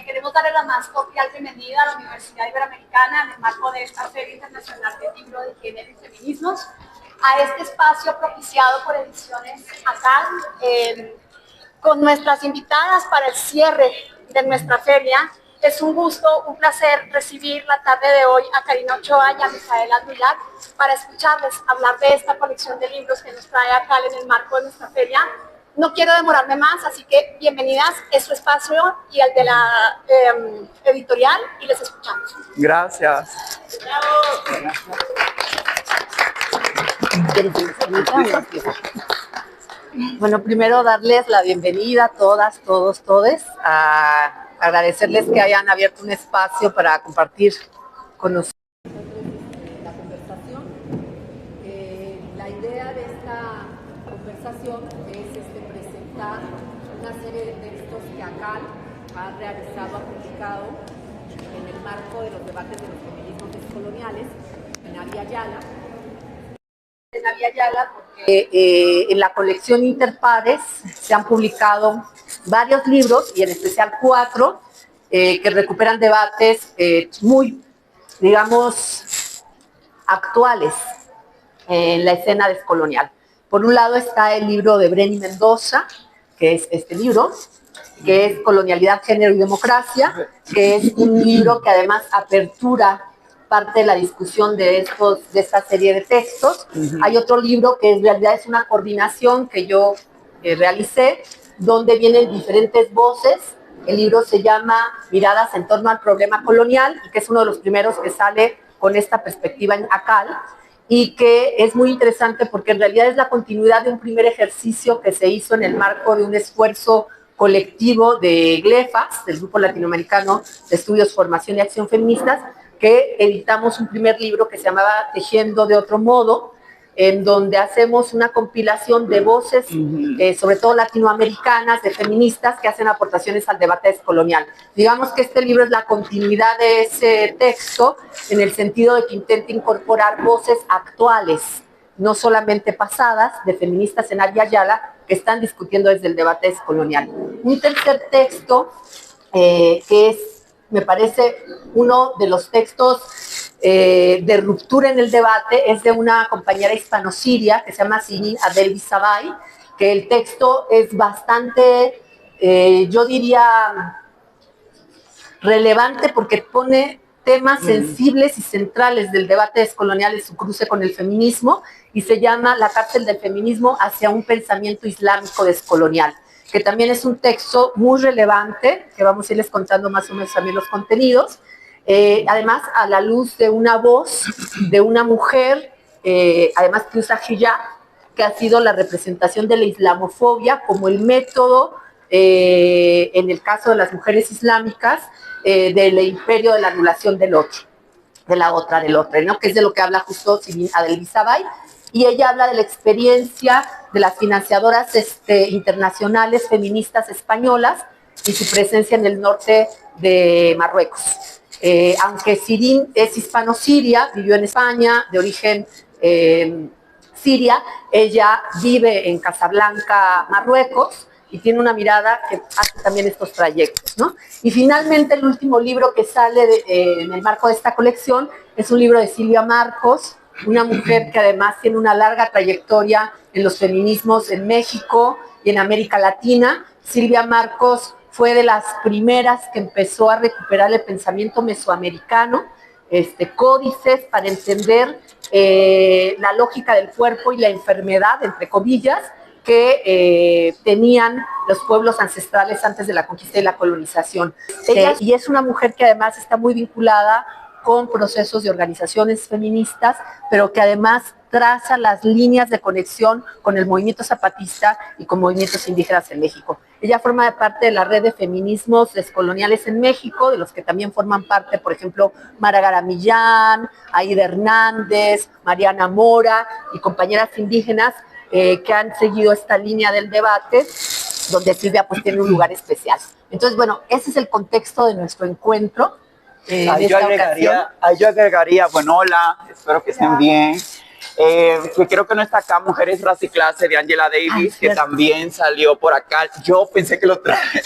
queremos darle la más cordial bienvenida a la Universidad Iberoamericana en el marco de esta Feria Internacional de Libro de Género y Feminismos, a este espacio propiciado por Ediciones ACAL, con nuestras invitadas para el cierre de nuestra feria. Es un gusto, un placer recibir la tarde de hoy a Karina Ochoa y a Misaela Duilar para escucharles hablar de esta colección de libros que nos trae ACAL en el marco de nuestra feria. No quiero demorarme más, así que bienvenidas, es su espacio y el de la editorial, y les escuchamos. Gracias. Bueno, primero darles la bienvenida a todas, todos, todes, a agradecerles que hayan abierto un espacio para compartir con nosotros la conversación. La idea de esta conversación es presentar una serie de textos que ACAL ha realizado, ha publicado en el marco de los debates de los feminismos descoloniales en Avia Yala. Porque en la colección Interpares se han publicado varios libros, y en especial 4, que recuperan debates muy, digamos, actuales en la escena descolonial. Por un lado está el libro de Breni Mendoza, que es este libro, que es Colonialidad, Género y Democracia, que es un libro que además apertura parte de la discusión de esta serie de textos. Hay otro libro que en realidad es una coordinación que yo realicé, donde vienen diferentes voces. El libro se llama Miradas en torno al problema colonial, y que es uno de los primeros que sale con esta perspectiva en ACAL, y que es muy interesante porque en realidad es la continuidad de un primer ejercicio que se hizo en el marco de un esfuerzo colectivo de GLEFAS, del Grupo Latinoamericano de Estudios, Formación y Acción Feministas, que editamos un primer libro que se llamaba Tejiendo de Otro Modo, en donde hacemos una compilación de voces, sobre todo latinoamericanas, de feministas que hacen aportaciones al debate descolonial. Digamos que este libro es la continuidad de ese texto, en el sentido de que intenta incorporar voces actuales, no solamente pasadas, de feministas en Avia Yala, que están discutiendo desde el debate descolonial. Un tercer texto, que es, me parece, uno de los textos de ruptura en el debate, es de una compañera hispano-siria que se llama Sirin Adelbisabay, que el texto es bastante, yo diría, relevante, porque pone temas sensibles y centrales del debate descolonial en su cruce con el feminismo, y se llama La cárcel del feminismo hacia un pensamiento islámico descolonial, que también es un texto muy relevante, que vamos a irles contando más o menos también los contenidos, además a la luz de una voz de una mujer, además que usa hijab, que ha sido la representación de la islamofobia como el método, en el caso de las mujeres islámicas, del imperio de la anulación del otro, de la otra, del otro, ¿no? Que es de lo que habla justo Sirin Adelbisabay. Y ella habla de la experiencia de las financiadoras internacionales feministas españolas y su presencia en el norte de Marruecos. Aunque Sirin es hispano-siria, vivió en España, de origen siria, ella vive en Casablanca, Marruecos, y tiene una mirada que hace también estos trayectos, ¿no? Y finalmente el último libro que sale en el marco de esta colección es un libro de Silvia Marcos, una mujer que además tiene una larga trayectoria en los feminismos en México y en América Latina. Silvia Marcos fue de las primeras que empezó a recuperar el pensamiento mesoamericano, códices para entender la lógica del cuerpo y la enfermedad, entre comillas, que tenían los pueblos ancestrales antes de la conquista y la colonización. Y es una mujer que además está muy vinculada con procesos de organizaciones feministas, pero que además traza las líneas de conexión con el movimiento zapatista y con movimientos indígenas en México. Ella forma parte de la red de feminismos descoloniales en México, de los que también forman parte, por ejemplo, Mara Garamillán, Aida Hernández, Mariana Mora y compañeras indígenas que han seguido esta línea del debate, donde Silvia pues tiene un lugar especial. Entonces, bueno, ese es el contexto de nuestro encuentro. Ahí yo agregaría, bueno, hola, espero que estén bien. Que creo que no está acá Mujeres, Raza y Clase de Angela Davis, que también salió por acá. Yo pensé que lo traje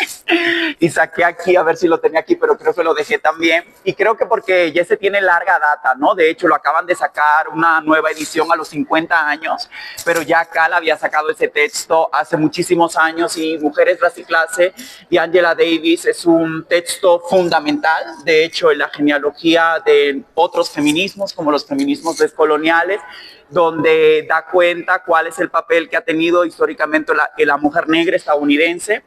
y saqué aquí, a ver si lo tenía aquí, pero creo que lo dejé también. Y creo que porque ya se tiene larga data, ¿no? De hecho, lo acaban de sacar una nueva edición a los 50 años, pero ya Cal había sacado ese texto hace muchísimos años y Mujeres, Raza y Clase y Angela Davis es un texto fundamental, de hecho, en la genealogía de otros feminismos, como los feminismos descoloniales, donde da cuenta cuál es el papel que ha tenido históricamente la mujer negra estadounidense,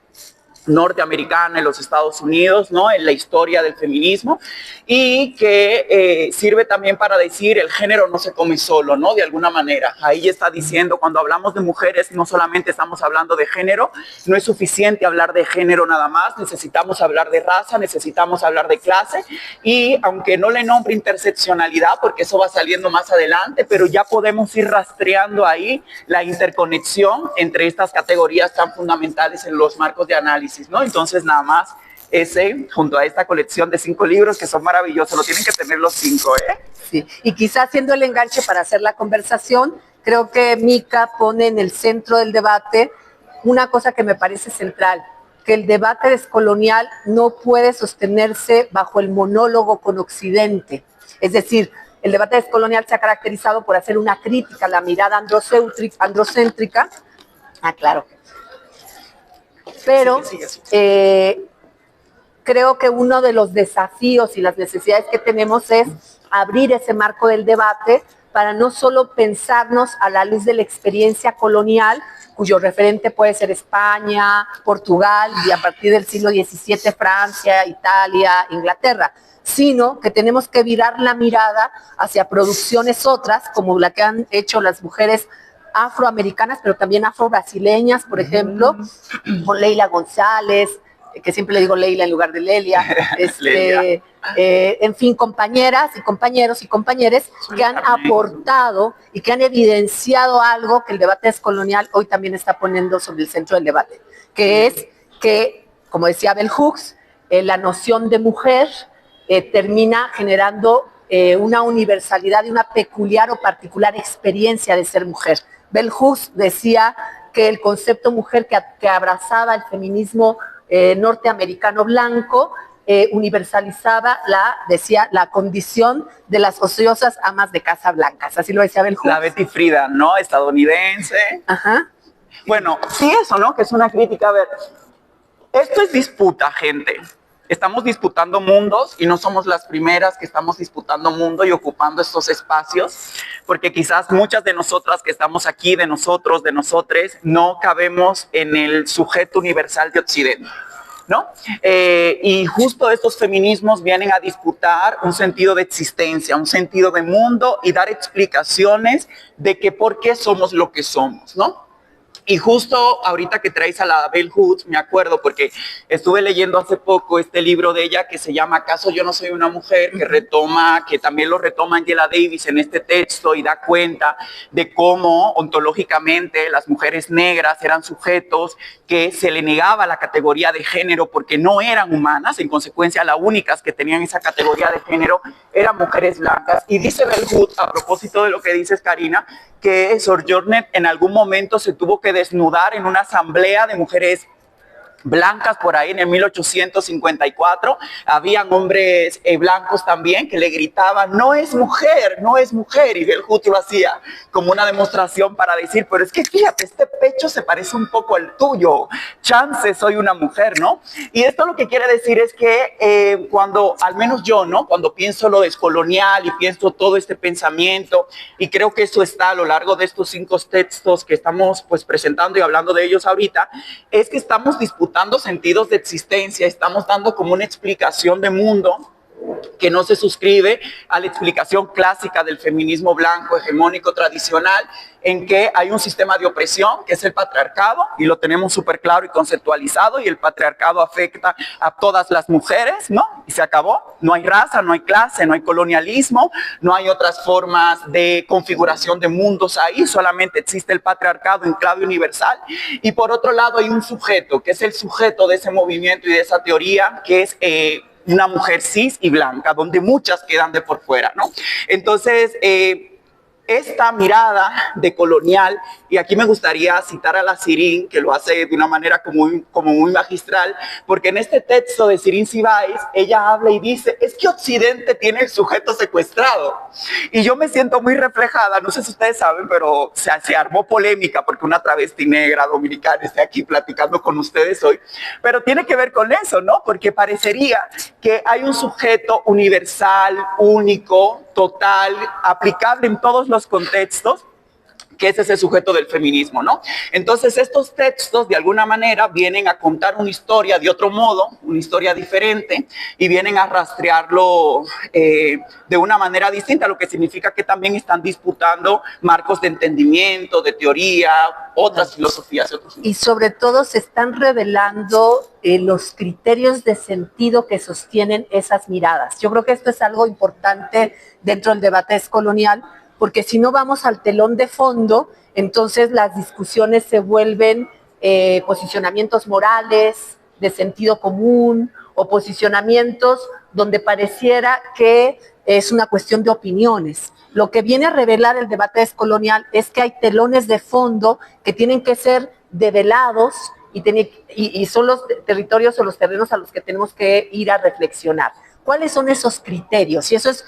norteamericana en los Estados Unidos, ¿no? En la historia del feminismo, y que sirve también para decir el género no se come solo, ¿no? De alguna manera. Ahí está diciendo, cuando hablamos de mujeres, no solamente estamos hablando de género, no es suficiente hablar de género nada más, necesitamos hablar de raza, necesitamos hablar de clase, y aunque no le nombre interseccionalidad, porque eso va saliendo más adelante, pero ya podemos ir rastreando ahí la interconexión entre estas categorías tan fundamentales en los marcos de análisis, ¿no? Entonces, nada más, ese, junto a esta colección de 5 libros que son maravillosos, lo tienen que tener los 5, ¿eh? Sí, y quizás siendo el enganche para hacer la conversación, creo que Mica pone en el centro del debate una cosa que me parece central, que el debate descolonial no puede sostenerse bajo el monólogo con Occidente. Es decir, el debate descolonial se ha caracterizado por hacer una crítica a la mirada androcéntrica. Claro. Pero creo que uno de los desafíos y las necesidades que tenemos es abrir ese marco del debate para no solo pensarnos a la luz de la experiencia colonial, cuyo referente puede ser España, Portugal y a partir del siglo XVII Francia, Italia, Inglaterra, sino que tenemos que virar la mirada hacia producciones otras, como la que han hecho las mujeres afroamericanas, pero también afro-brasileñas, por ejemplo, con Leila González, que siempre le digo Leila en lugar de Lelia, en fin, compañeras y compañeros y compañeres que han aportado y que han evidenciado algo que el debate descolonial hoy también está poniendo sobre el centro del debate, que es que, como decía Bell Hooks, la noción de mujer termina generando una universalidad y una peculiar o particular experiencia de ser mujer. Bell Hooks decía que el concepto mujer que abrazaba el feminismo norteamericano blanco universalizaba la condición de las ociosas amas de casa blancas. Así lo decía Bell Hooks. La Betty Friedan, ¿no? Estadounidense. Ajá. Bueno, sí, eso, ¿no? Que es una crítica. A ver, esto es disputa, gente. Estamos disputando mundos y no somos las primeras que estamos disputando mundo y ocupando estos espacios, porque quizás muchas de nosotras que estamos aquí, de nosotros, de nosotres, no cabemos en el sujeto universal de Occidente, ¿no? Y justo estos feminismos vienen a disputar un sentido de existencia, un sentido de mundo y dar explicaciones de que por qué somos lo que somos, ¿no? Y justo ahorita que traes a la Bell Hooks, me acuerdo porque estuve leyendo hace poco este libro de ella que se llama ¿Acaso yo no soy una mujer? Que también lo retoma Angela Davis en este texto y da cuenta de cómo ontológicamente las mujeres negras eran sujetos que se le negaba la categoría de género porque no eran humanas, en consecuencia las únicas que tenían esa categoría de género eran mujeres blancas. Y dice Bell Hooks, a propósito de lo que dices, Karina, que Sojourner en algún momento se tuvo que desnudar en una asamblea de mujeres blancas por ahí en el 1854, habían hombres blancos también que le gritaban, no es mujer, no es mujer, y Bell Hooks lo hacía como una demostración para decir, pero es que fíjate, este pecho se parece un poco al tuyo, chance soy una mujer, ¿no? Y esto lo que quiere decir es que cuando, al menos yo, ¿no? Cuando pienso lo descolonial y pienso todo este pensamiento, y creo que eso está a lo largo de estos 5 textos que estamos pues presentando y hablando de ellos ahorita, es que estamos disputando sentidos de existencia, estamos dando como una explicación de mundo que no se suscribe a la explicación clásica del feminismo blanco, hegemónico, tradicional, en que hay un sistema de opresión, que es el patriarcado, y lo tenemos súper claro y conceptualizado, y el patriarcado afecta a todas las mujeres, ¿no? Y se acabó. No hay raza, no hay clase, no hay colonialismo, no hay otras formas de configuración de mundos ahí, solamente existe el patriarcado en clave universal. Y por otro lado hay un sujeto, que es el sujeto de ese movimiento y de esa teoría, que es una mujer cis y blanca, donde muchas quedan de por fuera, ¿no? Entonces, esta mirada de colonial, y aquí me gustaría citar a la Sirin, que lo hace de una manera como muy magistral, porque en este texto de Sirin Sibáis, ella habla y dice, es que Occidente tiene el sujeto secuestrado. Y yo me siento muy reflejada, no sé si ustedes saben, pero se armó polémica porque una travesti negra dominicana está aquí platicando con ustedes hoy, pero tiene que ver con eso, ¿no? Porque parecería que hay un sujeto universal, único, total, aplicable en todos los contextos, que es ese sujeto del feminismo, ¿no? Entonces estos textos de alguna manera vienen a contar una historia de otro modo, una historia diferente, y vienen a rastrearlo de una manera distinta, lo que significa que también están disputando marcos de entendimiento, de teoría, otras filosofías. Y sobre todo se están revelando los criterios de sentido que sostienen esas miradas. Yo creo que esto es algo importante dentro del debate descolonial, porque si no vamos al telón de fondo, entonces las discusiones se vuelven posicionamientos morales, de sentido común, o posicionamientos donde pareciera que es una cuestión de opiniones. Lo que viene a revelar el debate descolonial es que hay telones de fondo que tienen que ser develados y son los territorios o los terrenos a los que tenemos que ir a reflexionar. ¿Cuáles son esos criterios? Y eso es,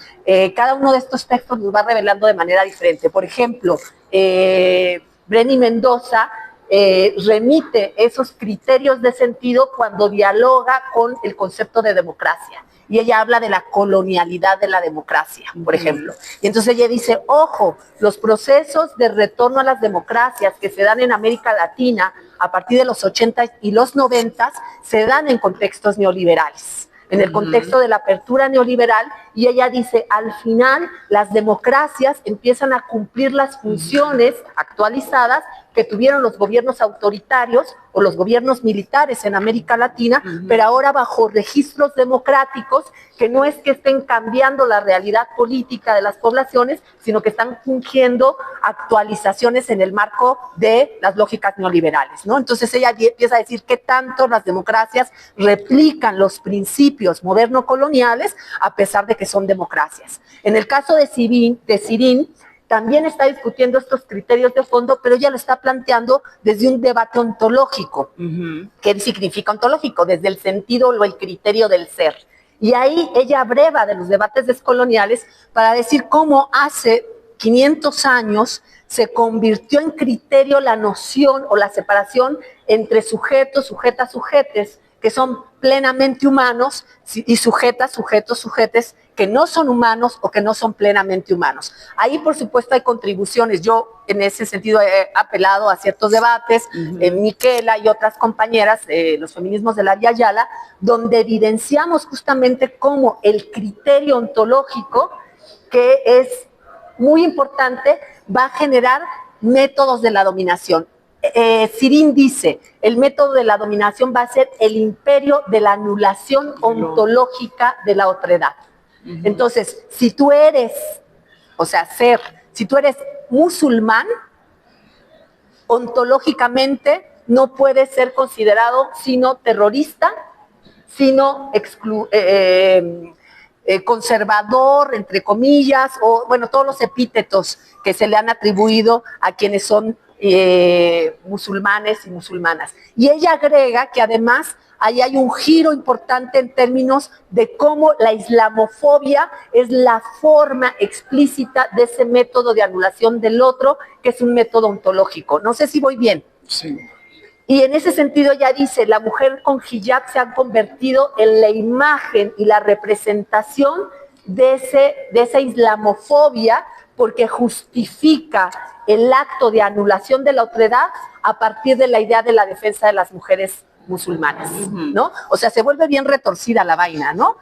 cada uno de estos textos nos va revelando de manera diferente. Por ejemplo, Brenny Mendoza remite esos criterios de sentido cuando dialoga con el concepto de democracia. Y ella habla de la colonialidad de la democracia, por ejemplo. Y entonces ella dice, ojo, los procesos de retorno a las democracias que se dan en América Latina a partir de los 80 y los 90 se dan en contextos neoliberales, en el contexto de la apertura neoliberal, y ella dice, al final las democracias empiezan a cumplir las funciones actualizadas que tuvieron los gobiernos autoritarios o los gobiernos militares en América Latina, pero ahora bajo registros democráticos que no es que estén cambiando la realidad política de las poblaciones, sino que están fungiendo actualizaciones en el marco de las lógicas neoliberales, ¿no? Entonces ella empieza a decir qué tanto las democracias replican los principios moderno-coloniales a pesar de que son democracias. En el caso de Sirin, también está discutiendo estos criterios de fondo, pero ella lo está planteando desde un debate ontológico. ¿Qué significa ontológico? Desde el sentido o el criterio del ser. Y ahí ella abreva de los debates descoloniales para decir cómo hace 500 años se convirtió en criterio la noción o la separación entre sujetos, sujetas, sujetes, que son plenamente humanos, y sujetas, sujetos, sujetes, que no son humanos o que no son plenamente humanos. Ahí, por supuesto, hay contribuciones. Yo, en ese sentido, he apelado a ciertos debates, Miquela y otras compañeras, los feminismos de la Vía Yala, donde evidenciamos justamente cómo el criterio ontológico, que es muy importante, va a generar métodos de la dominación. Sirin dice, el método de la dominación va a ser el imperio de la anulación ontológica de la otredad. Entonces, si tú eres, si tú eres musulmán, ontológicamente no puedes ser considerado sino terrorista, sino conservador, entre comillas, o bueno, todos los epítetos que se le han atribuido a quienes son musulmanes y musulmanas. Y ella agrega que además ahí hay un giro importante en términos de cómo la islamofobia es la forma explícita de ese método de anulación del otro, que es un método ontológico. No sé si voy bien. Sí. Y en ese sentido ella dice, la mujer con hijab se ha convertido en la imagen y la representación de esa islamofobia, porque justifica el acto de anulación de la otredad a partir de la idea de la defensa de las mujeres musulmanas, ¿no? O sea, se vuelve bien retorcida la vaina, ¿no?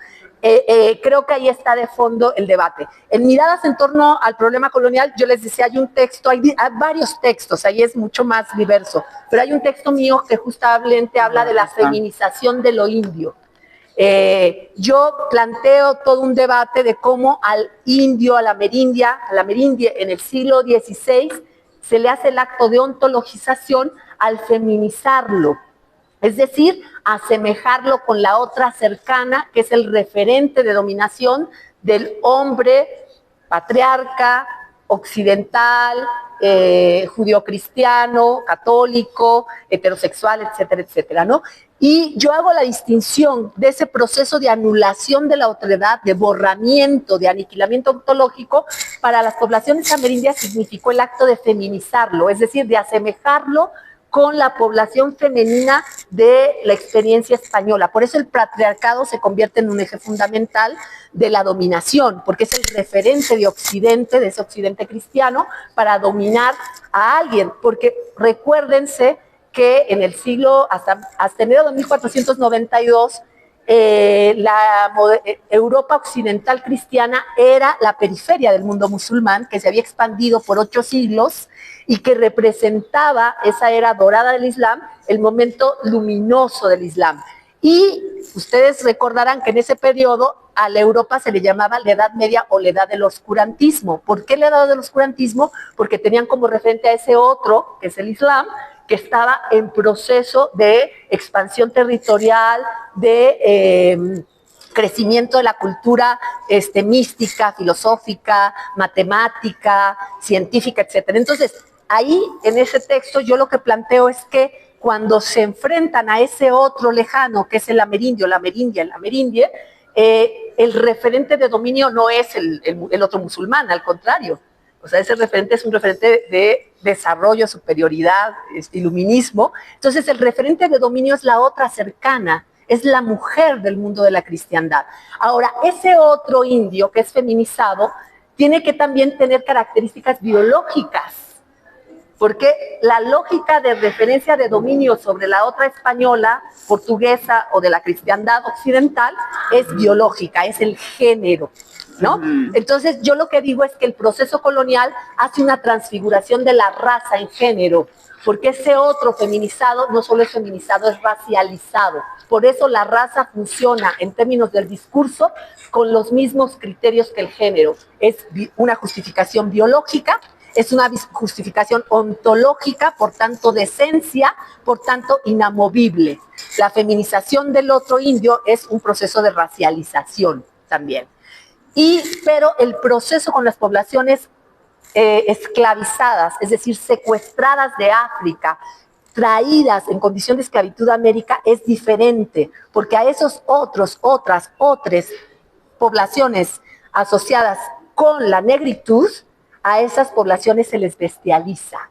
Creo que ahí está de fondo el debate. En Miradas en torno al problema colonial, yo les decía, hay un texto, hay varios textos, ahí es mucho más diverso, pero hay un texto mío que justamente habla de la feminización de lo indio. Yo planteo todo un debate de cómo al indio, a la amerindia en el siglo XVI, se le hace el acto de ontologización al feminizarlo. Es decir, asemejarlo con la otra cercana, que es el referente de dominación del hombre patriarca, occidental, judío-cristiano, católico, heterosexual, etcétera, etcétera, ¿no? Y yo hago la distinción de ese proceso de anulación de la otredad, de borramiento, de aniquilamiento ontológico. Para las poblaciones amerindias significó el acto de feminizarlo, es decir, de asemejarlo con la población femenina de la experiencia española. Por eso el patriarcado se convierte en un eje fundamental de la dominación, porque es el referente de Occidente, de ese Occidente cristiano, para dominar a alguien. Porque recuérdense que en el siglo, hasta enero de 1492, la Europa occidental cristiana era la periferia del mundo musulmán, que se había expandido por 8 siglos y que representaba esa era dorada del Islam, el momento luminoso del Islam. Y ustedes recordarán que en ese periodo a la Europa se le llamaba la Edad Media o la Edad del Oscurantismo. ¿Por qué la Edad del Oscurantismo? Porque tenían como referente a ese otro, que es el Islam, que estaba en proceso de expansión territorial, de crecimiento de la cultura mística, filosófica, matemática, científica, etc. Entonces, ahí en ese texto yo lo que planteo es que cuando se enfrentan a ese otro lejano, que es el amerindio, la amerindia, el referente de dominio no es el otro musulmán, al contrario. O sea, ese referente es un referente de desarrollo, superioridad, iluminismo. Entonces, el referente de dominio es la otra cercana, es la mujer del mundo de la cristiandad. Ahora, ese otro indio que es feminizado tiene que también tener características biológicas, porque la lógica de referencia de dominio sobre la otra española, portuguesa o de la cristiandad occidental es biológica, es el género, ¿no? Entonces yo lo que digo es que el proceso colonial hace una transfiguración de la raza en género, porque ese otro feminizado no solo es feminizado, es racializado. Por eso la raza funciona en términos del discurso con los mismos criterios que el género. Es una justificación biológica, es una justificación ontológica, por tanto de esencia, por tanto inamovible. La feminización del otro indio es un proceso de racialización también. Pero el proceso con las poblaciones esclavizadas, es decir, secuestradas de África, traídas en condición de esclavitud a América, es diferente, porque a esos otras poblaciones asociadas con la negritud, a esas poblaciones se les bestializa.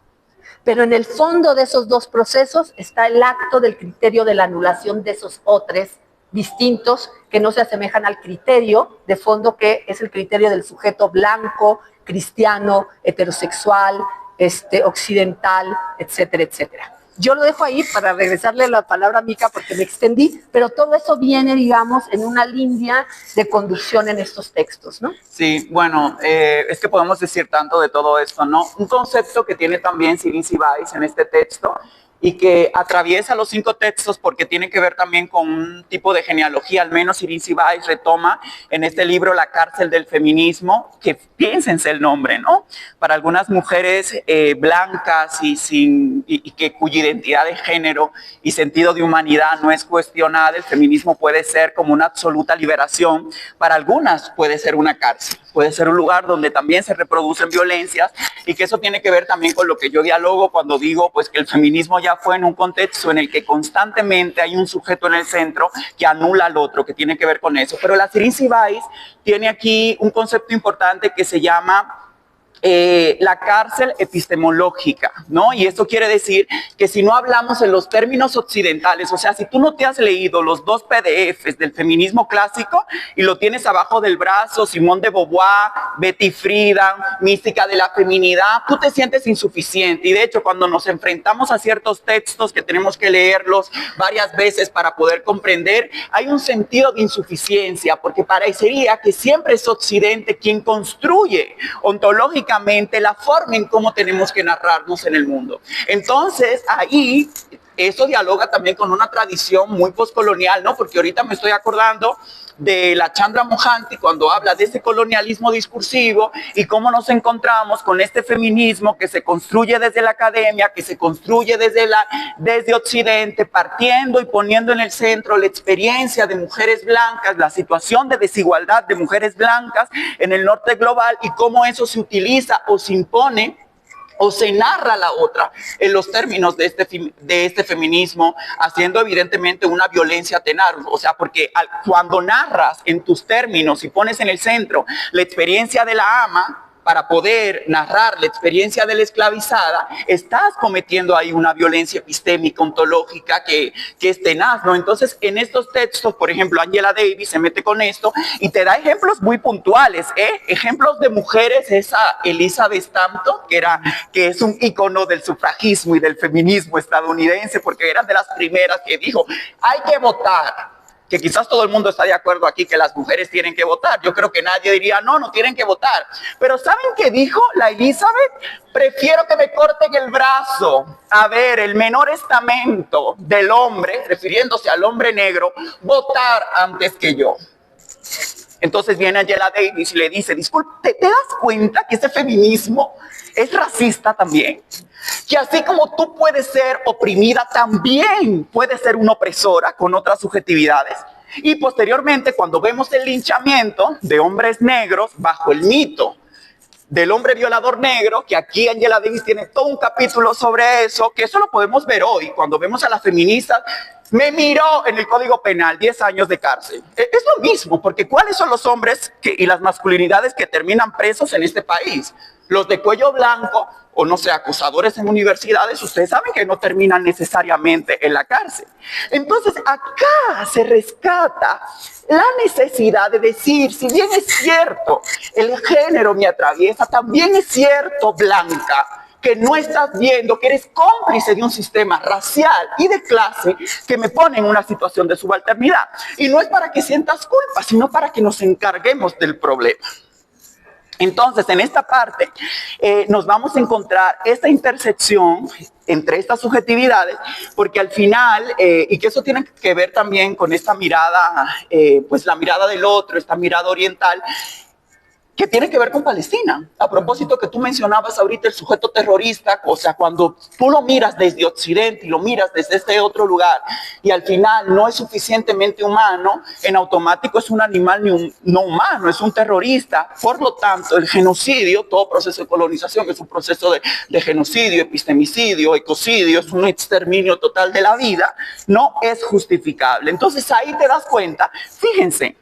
Pero en el fondo de esos dos procesos está el acto del criterio de la anulación de esos otros distintos que no se asemejan al criterio de fondo, que es el criterio del sujeto blanco, cristiano, heterosexual, occidental, etcétera, etcétera. Yo lo dejo ahí para regresarle la palabra a Mica porque me extendí, pero todo eso viene, digamos, en una línea de conducción en estos textos, ¿no? Sí, bueno, es que podemos decir tanto de todo esto, ¿no? Un concepto que tiene también Cirici-Weiss en este texto y que atraviesa los 5 textos porque tiene que ver también con un tipo de genealogía, al menos Cirici-Weiss retoma en este libro La cárcel del feminismo, que piénsense el nombre, ¿no? Para algunas mujeres blancas cuya identidad de género y sentido de humanidad no es cuestionada, el feminismo puede ser como una absoluta liberación. Para algunas puede ser una cárcel, puede ser un lugar donde también se reproducen violencias, y que eso tiene que ver también con lo que yo dialogo cuando digo pues que el feminismo ya fue en un contexto en el que constantemente hay un sujeto en el centro que anula al otro, que tiene que ver con eso. Pero la Cirici-Weiss tiene aquí un concepto importante que se llama la cárcel epistemológica, ¿no? Y esto quiere decir que si no hablamos en los términos occidentales, o sea, si tú no te has leído los 2 PDFs del feminismo clásico y lo tienes abajo del brazo, Simone de Beauvoir, Betty Friedan, Mística de la Feminidad, tú te sientes insuficiente. Y de hecho, cuando nos enfrentamos a ciertos textos que tenemos que leerlos varias veces para poder comprender, hay un sentido de insuficiencia, porque parecería que siempre es Occidente quien construye ontológicamente la forma en cómo tenemos que narrarnos en el mundo. Entonces, ahí eso dialoga también con una tradición muy postcolonial, ¿no? Porque ahorita me estoy acordando de la Chandra Mohanty cuando habla de ese colonialismo discursivo y cómo nos encontramos con este feminismo que se construye desde la academia, que se construye desde Occidente, partiendo y poniendo en el centro la experiencia de mujeres blancas, la situación de desigualdad de mujeres blancas en el norte global y cómo eso se utiliza o se impone o se narra la otra en los términos de este feminismo, haciendo evidentemente una violencia tenar. O sea, porque cuando narras en tus términos y pones en el centro la experiencia de la ama, para poder narrar la experiencia de la esclavizada, estás cometiendo ahí una violencia epistémica, ontológica, que es tenaz, ¿no? Entonces, en estos textos, por ejemplo, Angela Davis se mete con esto y te da ejemplos muy puntuales, ejemplos de mujeres, esa Elizabeth Stanton, que es un ícono del sufragismo y del feminismo estadounidense, porque eran de las primeras que dijo, hay que votar. Que quizás todo el mundo está de acuerdo aquí que las mujeres tienen que votar. Yo creo que nadie diría, no tienen que votar. Pero ¿saben qué dijo la Elizabeth? Prefiero que me corten el brazo. A ver, el menor estamento del hombre, refiriéndose al hombre negro, votar antes que yo. Entonces viene Angela Davis y le dice, disculpe, ¿te das cuenta que ese feminismo es racista también? Que así como tú puedes ser oprimida, también puedes ser una opresora con otras subjetividades. Y posteriormente, cuando vemos el linchamiento de hombres negros bajo el mito del hombre violador negro, que aquí Angela Davis tiene todo un capítulo sobre eso, que eso lo podemos ver hoy, cuando vemos a las feministas, me miró en el Código Penal 10 años de cárcel. Es lo mismo, porque ¿cuáles son los hombres y las masculinidades que terminan presos en este país? Los de cuello blanco, o no sé, acusadores en universidades, ustedes saben que no terminan necesariamente en la cárcel. Entonces, acá se rescata la necesidad de decir, si bien es cierto, el género me atraviesa, también es cierto, Blanca, que no estás viendo que eres cómplice de un sistema racial y de clase que me pone en una situación de subalternidad. Y no es para que sientas culpa, sino para que nos encarguemos del problema. Entonces, en esta parte nos vamos a encontrar esta intersección entre estas subjetividades, porque al final, y que eso tiene que ver también con esta mirada, pues la mirada del otro, esta mirada oriental, que tiene que ver con Palestina. A propósito que tú mencionabas ahorita el sujeto terrorista, o sea, cuando tú lo miras desde Occidente y lo miras desde este otro lugar y al final no es suficientemente humano, en automático es un animal no humano, es un terrorista. Por lo tanto, el genocidio, todo proceso de colonización es un proceso de genocidio, epistemicidio, ecocidio, es un exterminio total de la vida, no es justificable. Entonces ahí te das cuenta, fíjense,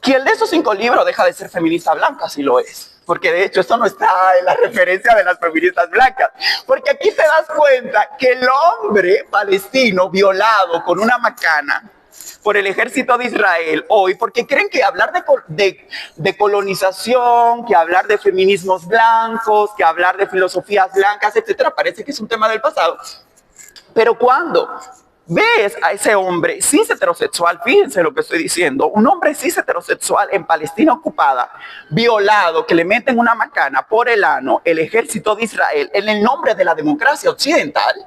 que el de esos 5 libros deja de ser feminista blanca, si lo es. Porque de hecho esto no está en la referencia de las feministas blancas. Porque aquí te das cuenta que el hombre palestino violado con una macana por el ejército de Israel hoy, porque creen que hablar de colonización, que hablar de feminismos blancos, que hablar de filosofías blancas, etcétera, parece que es un tema del pasado. Pero cuando ves a ese hombre cis heterosexual, fíjense lo que estoy diciendo, un hombre cis heterosexual en Palestina ocupada, violado, que le meten una macana por el ano, el ejército de Israel, en el nombre de la democracia occidental,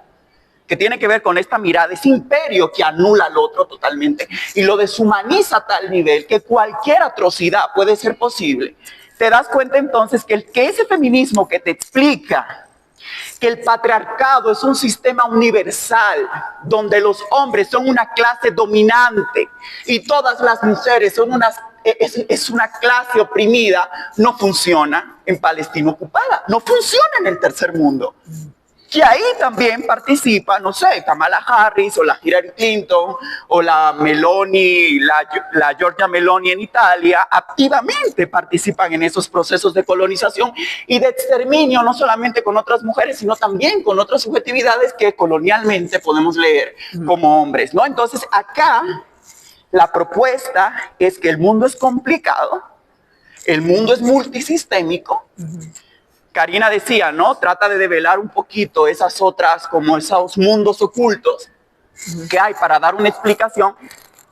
que tiene que ver con esta mirada, ese imperio que anula al otro totalmente y lo deshumaniza a tal nivel que cualquier atrocidad puede ser posible. Te das cuenta entonces que ese feminismo que te explica que el patriarcado es un sistema universal donde los hombres son una clase dominante y todas las mujeres son es una clase oprimida, no funciona en Palestina ocupada, no funciona en el tercer mundo. Que ahí también participa, no sé, Kamala Harris o la Hillary Clinton o la Meloni, la Giorgia Meloni en Italia, activamente participan en esos procesos de colonización y de exterminio, no solamente con otras mujeres, sino también con otras subjetividades que colonialmente podemos leer como hombres, ¿no? Entonces acá la propuesta es que el mundo es complicado, el mundo es multisistémico. Karina decía, ¿no? Trata de develar un poquito esas otras, como esos mundos ocultos que hay para dar una explicación.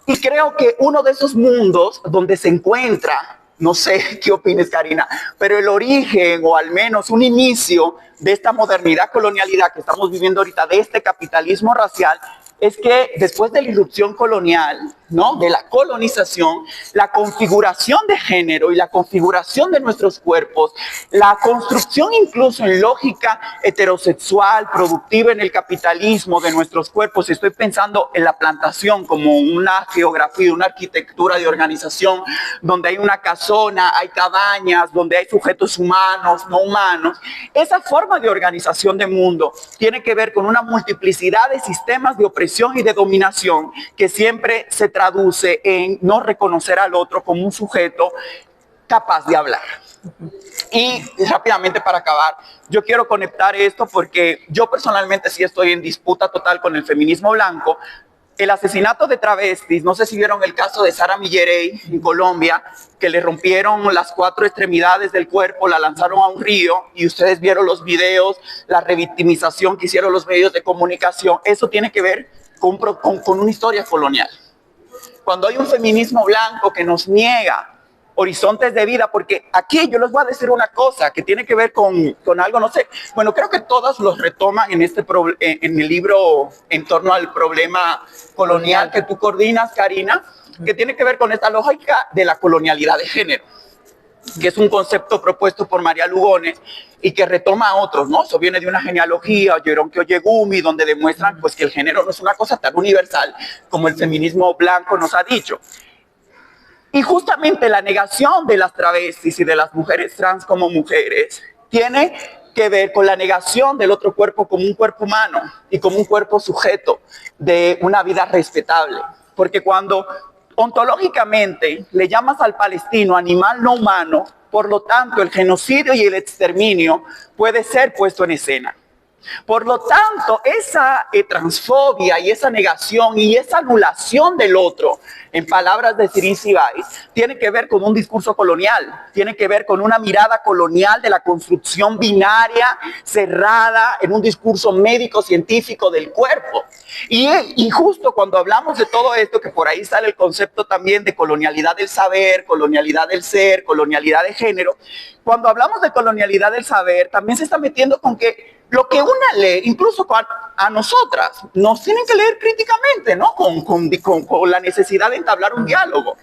Y creo que uno de esos mundos donde se encuentra no sé qué opines, Karina, pero el origen o al menos un inicio de esta modernidad, colonialidad que estamos viviendo ahorita, de este capitalismo racial, es que después de la irrupción colonial, ¿no?, de la colonización, la configuración de género y la configuración de nuestros cuerpos, la construcción incluso en lógica heterosexual, productiva en el capitalismo de nuestros cuerpos, estoy pensando en la plantación como una geografía, una arquitectura de organización, donde hay una casona, hay cabañas, donde hay sujetos humanos, no humanos. Esa forma de organización de mundo tiene que ver con una multiplicidad de sistemas de opresión y de dominación que siempre se traduce en no reconocer al otro como un sujeto capaz de hablar. Y rápidamente para acabar, yo quiero conectar esto porque yo personalmente sí estoy en disputa total con el feminismo blanco. El asesinato de travestis, no sé si vieron el caso de Sara Millerey en Colombia, que le rompieron las 4 extremidades del cuerpo, la lanzaron a un río y ustedes vieron los videos, la revictimización que hicieron los medios de comunicación. Eso tiene que ver con una historia colonial. Cuando hay un feminismo blanco que nos niega horizontes de vida, porque aquí yo les voy a decir una cosa que tiene que ver con algo, no sé, bueno, creo que todos los retoman en en el libro en torno al problema colonial que tú coordinas, Karina, que tiene que ver con esta lógica de la colonialidad de género, que es un concepto propuesto por María Lugones y que retoma a otros, ¿no? Eso viene de una genealogía, Yoron Oyegumi, donde demuestran pues, que el género no es una cosa tan universal como el feminismo blanco nos ha dicho. Y justamente la negación de las travestis y de las mujeres trans como mujeres tiene que ver con la negación del otro cuerpo como un cuerpo humano y como un cuerpo sujeto de una vida respetable. Porque cuando ontológicamente le llamas al palestino animal no humano, por lo tanto el genocidio y el exterminio puede ser puesto en escena. Por lo tanto, esa transfobia y esa negación y esa anulación del otro, en palabras de Sirin Sibais, tiene que ver con un discurso colonial, tiene que ver con una mirada colonial de la construcción binaria, cerrada en un discurso médico-científico del cuerpo. Y justo cuando hablamos de todo esto, que por ahí sale el concepto también de colonialidad del saber, colonialidad del ser, colonialidad de género, cuando hablamos de colonialidad del saber, también se está metiendo con que lo que una lee, incluso a nosotras, nos tienen que leer críticamente, ¿no? Con la necesidad de entablar un diálogo.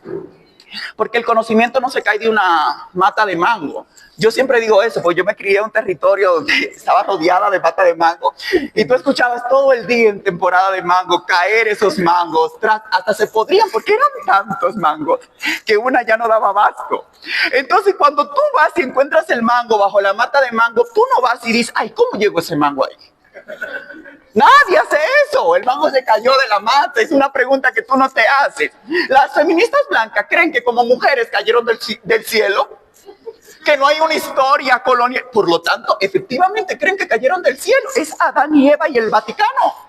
Porque el conocimiento no se cae de una mata de mango. Yo siempre digo eso, porque yo me crié en un territorio donde estaba rodeada de mata de mango y tú escuchabas todo el día en temporada de mango caer esos mangos, hasta se podrían, porque eran tantos mangos que una ya no daba abasto. Entonces cuando tú vas y encuentras el mango bajo la mata de mango, tú no vas y dices, ay, ¿cómo llegó ese mango ahí? Nadie hace eso, el mango se cayó de la mata, es una pregunta que tú no te haces. Las feministas blancas creen que como mujeres cayeron del cielo, que no hay una historia colonial, por lo tanto, efectivamente creen que cayeron del cielo, es Adán y Eva y el Vaticano.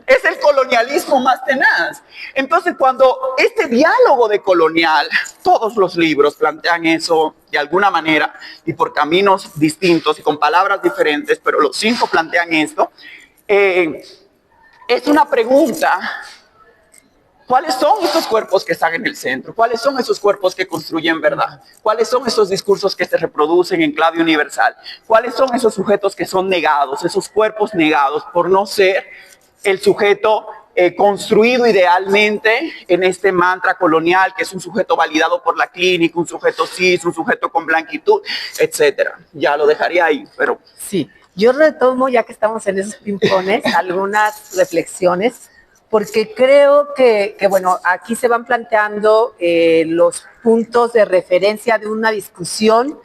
Es el colonialismo más tenaz. Entonces, cuando este diálogo de colonial, todos los libros plantean eso de alguna manera y por caminos distintos y con palabras diferentes, pero los 5 plantean esto, es una pregunta. ¿Cuáles son esos cuerpos que están en el centro? ¿Cuáles son esos cuerpos que construyen verdad? ¿Cuáles son esos discursos que se reproducen en clave universal? ¿Cuáles son esos sujetos que son negados, esos cuerpos negados por no ser el sujeto construido idealmente en este mantra colonial, que es un sujeto validado por la clínica, un sujeto cis, un sujeto con blanquitud, etcétera? Ya lo dejaría ahí, pero... Sí, yo retomo, ya que estamos en esos pimpones, algunas reflexiones, porque creo que bueno, aquí se van planteando los puntos de referencia de una discusión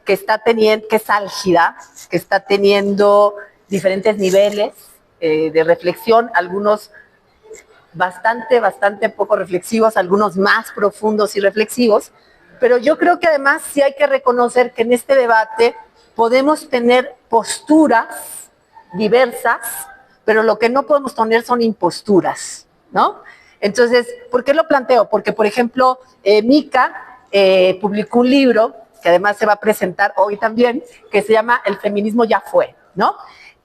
que está teniendo, que es álgida, que está teniendo diferentes niveles de reflexión, algunos bastante poco reflexivos, algunos más profundos y reflexivos, pero yo creo que además sí hay que reconocer que en este debate podemos tener posturas diversas, pero lo que no podemos tener son imposturas, ¿no? Entonces, ¿por qué lo planteo? Porque, por ejemplo, Mica publicó un libro, que además se va a presentar hoy también, que se llama El feminismo ya fue, ¿no?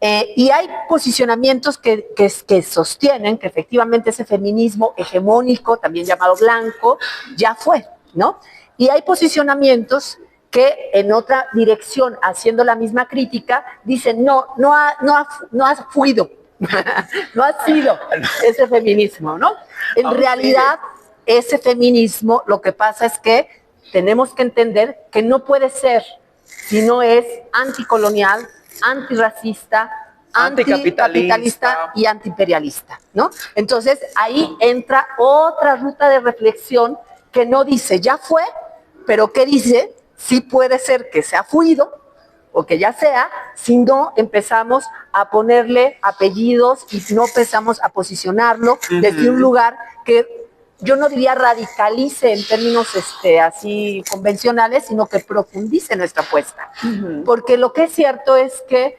Y hay posicionamientos que sostienen que efectivamente ese feminismo hegemónico, también llamado blanco, ya fue. ¿no? Y hay posicionamientos que en otra dirección, haciendo la misma crítica, dicen, no ha fluido, no ha sido ese feminismo, ¿no? En realidad, ese feminismo, lo que pasa es que tenemos que entender que no puede ser si no es anticolonial, antirracista, anticapitalista y antiimperialista, ¿no? Entonces, ahí entra otra ruta de reflexión que no dice, ya fue, pero que dice, sí puede ser que sea fluido, o que ya sea, si no empezamos a ponerle apellidos y no empezamos a posicionarlo desde un lugar que yo no diría radicalice en términos así convencionales, sino que profundice nuestra apuesta. Porque lo que es cierto es que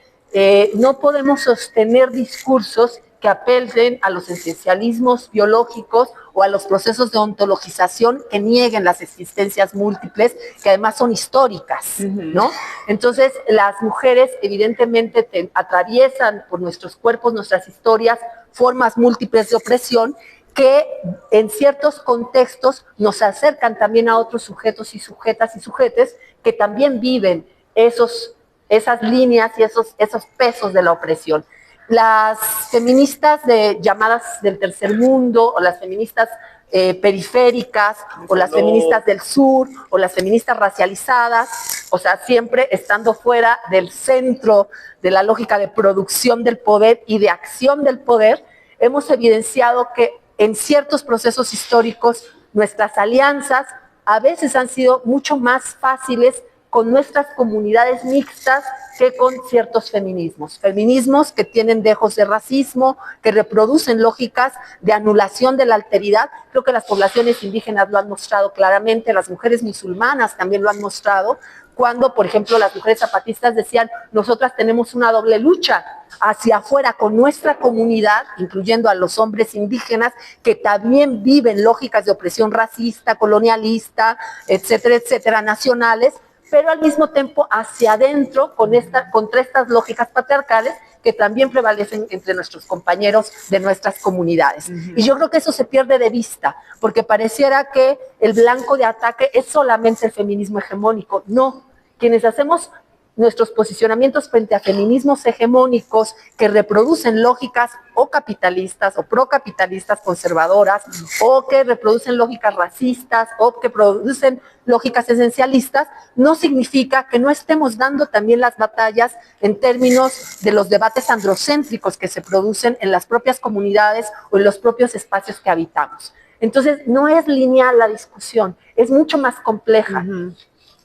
no podemos sostener discursos que apelen a los esencialismos biológicos o a los procesos de ontologización que nieguen las existencias múltiples, que además son históricas, ¿no? Entonces, las mujeres evidentemente atraviesan por nuestros cuerpos, nuestras historias, formas múltiples de opresión que en ciertos contextos nos acercan también a otros sujetos y sujetas y sujetes que también viven esas líneas y esos pesos de la opresión. Las feministas llamadas del tercer mundo, o las feministas periféricas, o las feministas del sur, o las feministas racializadas, o sea, siempre estando fuera del centro de la lógica de producción del poder y de acción del poder, hemos evidenciado que en ciertos procesos históricos nuestras alianzas a veces han sido mucho más fáciles con nuestras comunidades mixtas que con ciertos feminismos que tienen dejos de racismo, que reproducen lógicas de anulación de la alteridad. Creo que las poblaciones indígenas lo han mostrado claramente, las mujeres musulmanas también lo han mostrado, cuando, por ejemplo, las mujeres zapatistas decían, nosotras tenemos una doble lucha hacia afuera con nuestra comunidad, incluyendo a los hombres indígenas, que también viven lógicas de opresión racista, colonialista, etcétera, etcétera, nacionales, pero al mismo tiempo hacia adentro contra estas lógicas patriarcales que también prevalecen entre nuestros compañeros de nuestras comunidades. Y yo creo que eso se pierde de vista, porque pareciera que el blanco de ataque es solamente el feminismo hegemónico. No, quienes hacemos nuestros posicionamientos frente a feminismos hegemónicos que reproducen lógicas o capitalistas o procapitalistas conservadoras, o que reproducen lógicas racistas, o que producen lógicas esencialistas, no significa que no estemos dando también las batallas en términos de los debates androcéntricos que se producen en las propias comunidades o en los propios espacios que habitamos. Entonces, no es lineal la discusión, es mucho más compleja.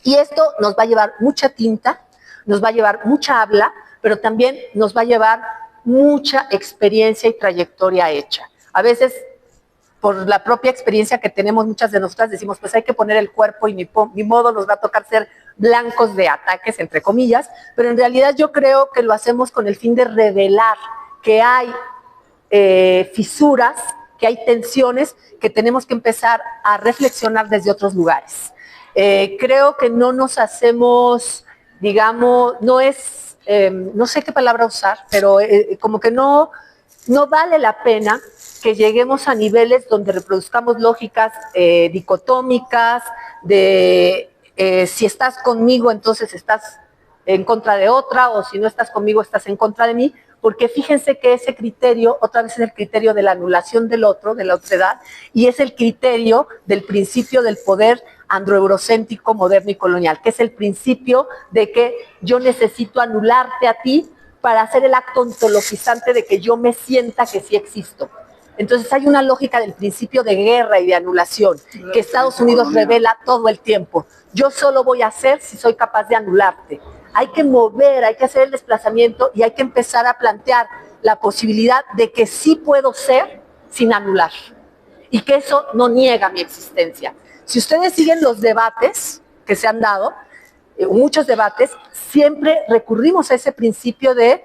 Y esto nos va a llevar mucha tinta, nos va a llevar mucha habla, pero también nos va a llevar mucha experiencia y trayectoria hecha. A veces, por la propia experiencia que tenemos, muchas de nosotras decimos, pues hay que poner el cuerpo y ni modo nos va a tocar ser blancos de ataques, entre comillas, pero en realidad yo creo que lo hacemos con el fin de revelar que hay fisuras, que hay tensiones, que tenemos que empezar a reflexionar desde otros lugares. Creo que no nos hacemos, digamos, no es, no sé qué palabra usar, pero como que no vale la pena que lleguemos a niveles donde reproduzcamos lógicas dicotómicas de si estás conmigo entonces estás en contra de otra, o si no estás conmigo estás en contra de mí, porque fíjense que ese criterio otra vez es el criterio de la anulación del otro, de la otredad, y es el criterio del principio del poder androeurocéntrico, moderno y colonial, que es el principio de que yo necesito anularte a ti para hacer el acto ontologizante de que yo me sienta que sí existo. Entonces hay una lógica del principio de guerra y de anulación que Estados Unidos revela todo el tiempo. Yo solo voy a hacer si soy capaz de anularte. Hay que mover, hay que hacer el desplazamiento y hay que empezar a plantear la posibilidad de que sí puedo ser sin anular y que eso no niega mi existencia. Si ustedes siguen los debates que se han dado, muchos debates, siempre recurrimos a ese principio de,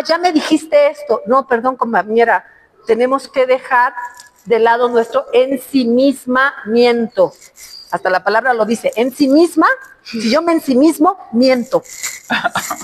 ya me dijiste esto. No, perdón, compañera, tenemos que dejar de lado nuestro ensimismamiento. Hasta la palabra lo dice, en sí misma, si yo me ensimismo, miento.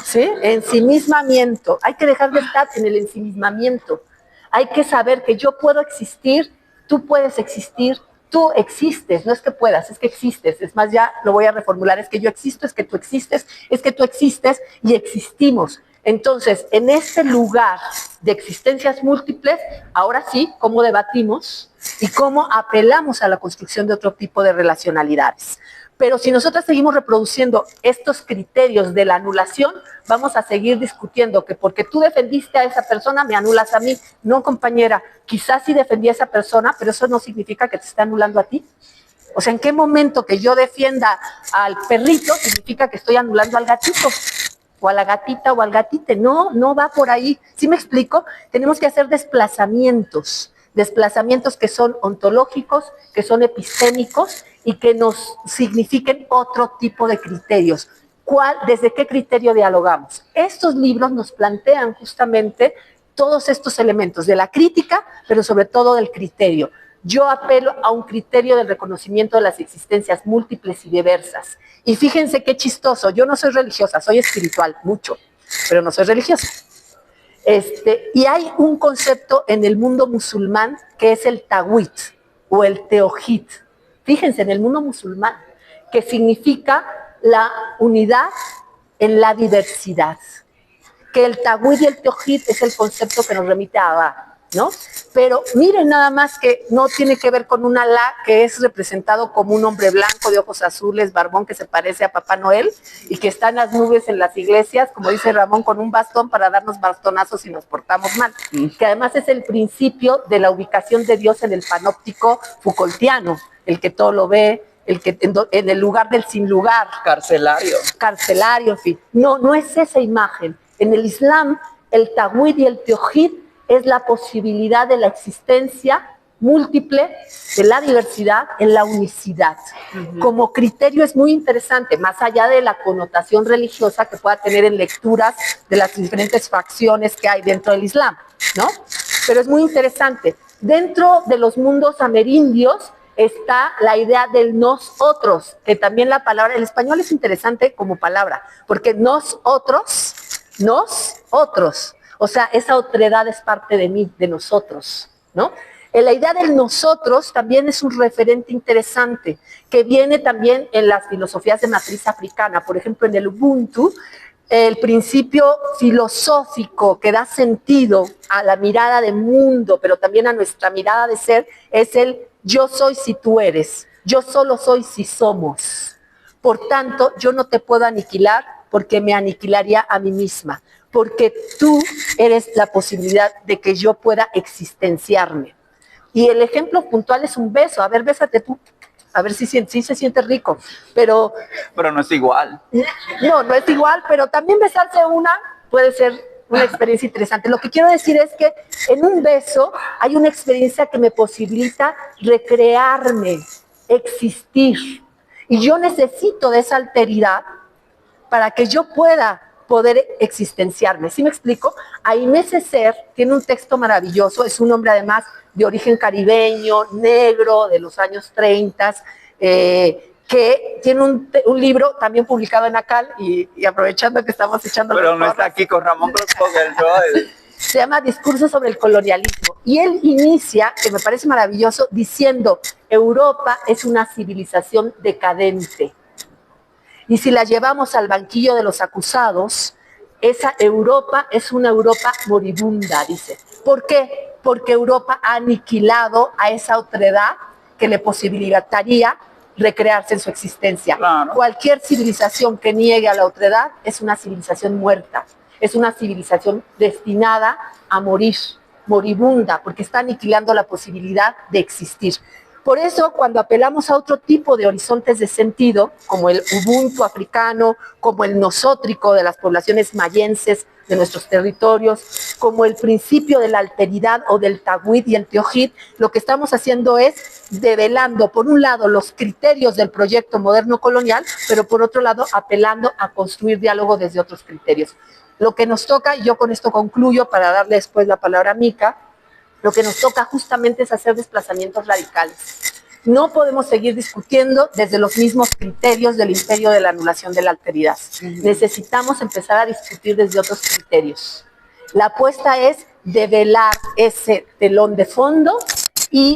¿Sí? Ensimismamiento. Hay que dejar de estar en el ensimismamiento. Hay que saber que yo puedo existir, tú puedes existir, Tú existes, no es que puedas, es que existes. Es más, ya lo voy a reformular, es que yo existo, es que tú existes, es que tú existes y existimos. Entonces, en este lugar de existencias múltiples, ahora sí, cómo debatimos y cómo apelamos a la construcción de otro tipo de relacionalidades. Pero si nosotros seguimos reproduciendo estos criterios de la anulación, vamos a seguir discutiendo que porque tú defendiste a esa persona, me anulas a mí. No, compañera, quizás sí defendí a esa persona, pero eso no significa que te esté anulando a ti. O sea, ¿en qué momento que yo defienda al perrito significa que estoy anulando al gatito? O a la gatita o al gatite. No, no va por ahí. ¿Sí me explico? Tenemos que hacer desplazamientos que son ontológicos, que son epistémicos y que nos signifiquen otro tipo de criterios. ¿Desde qué criterio dialogamos? Estos libros nos plantean justamente todos estos elementos de la crítica, pero sobre todo del criterio. Yo apelo a un criterio del reconocimiento de las existencias múltiples y diversas. Y fíjense qué chistoso, yo no soy religiosa, soy espiritual, mucho, pero no soy religiosa. Y hay un concepto en el mundo musulmán que es el tawhid o el teojid. Fíjense, en el mundo musulmán, que significa la unidad en la diversidad. Que el tawhid y el teojid es el concepto que nos remite a Alá, ¿no? Pero miren nada más que no tiene que ver con un Alá que es representado como un hombre blanco de ojos azules, barbón, que se parece a Papá Noel y que está en las nubes en las iglesias, como dice Ramón, con un bastón para darnos bastonazos si nos portamos mal, que además es el principio de la ubicación de Dios en el panóptico Foucaultiano, el que todo lo ve, el que en el lugar del sin lugar. Carcelario, en fin. No, no es esa imagen. En el Islam, el tawhid y el teojid es la posibilidad de la existencia múltiple de la diversidad en la unicidad. Como criterio es muy interesante, más allá de la connotación religiosa que pueda tener en lecturas de las diferentes facciones que hay dentro del Islam, ¿no? Pero es muy interesante. Dentro de los mundos amerindios está la idea del nosotros, que también la palabra, el español es interesante como palabra, porque nosotros, o sea, esa otredad es parte de mí, de nosotros, ¿no? La idea del nosotros también es un referente interesante, que viene también en las filosofías de matriz africana. Por ejemplo, en el Ubuntu, el principio filosófico que da sentido a la mirada de mundo, pero también a nuestra mirada de ser, es el yo soy si tú eres, yo solo soy si somos. Por tanto, yo no te puedo aniquilar porque me aniquilaría a mí misma, porque tú eres la posibilidad de que yo pueda existenciarme. Y el ejemplo puntual es un beso. A ver, bésate tú. A ver si se siente rico. Pero no es igual. No es igual, pero también besarse puede ser una experiencia interesante. Lo que quiero decir es que en un beso hay una experiencia que me posibilita recrearme, existir. Y yo necesito de esa alteridad para que yo pueda poder existenciarme. ¿Sí me explico? Aimé Césaire tiene un texto maravilloso, es un hombre además de origen caribeño, negro, de los años 30, que tiene un libro también publicado en ACAL, y aprovechando que estamos echando... Pero no está aquí con Ramón Grosfoguel, ¿no? Se llama Discurso sobre el colonialismo, y él inicia, que me parece maravilloso, diciendo: Europa es una civilización decadente. Y si la llevamos al banquillo de los acusados, esa Europa es una Europa moribunda, dice. ¿Por qué? Porque Europa ha aniquilado a esa otredad que le posibilitaría recrearse en su existencia. Claro. Cualquier civilización que niegue a la otredad es una civilización muerta, es una civilización destinada a morir, moribunda, porque está aniquilando la posibilidad de existir. Por eso, cuando apelamos a otro tipo de horizontes de sentido, como el Ubuntu africano, como el nosótrico de las poblaciones mayenses de nuestros territorios, como el principio de la alteridad o del tawhid y el teojid, lo que estamos haciendo es develando, por un lado, los criterios del proyecto moderno colonial, pero por otro lado, apelando a construir diálogo desde otros criterios. Lo que nos toca, y yo con esto concluyo para darle después la palabra a Mica, lo que nos toca justamente es hacer desplazamientos radicales. No podemos seguir discutiendo desde los mismos criterios del imperio de la anulación de la alteridad. Necesitamos empezar a discutir desde otros criterios. La apuesta es develar ese telón de fondo y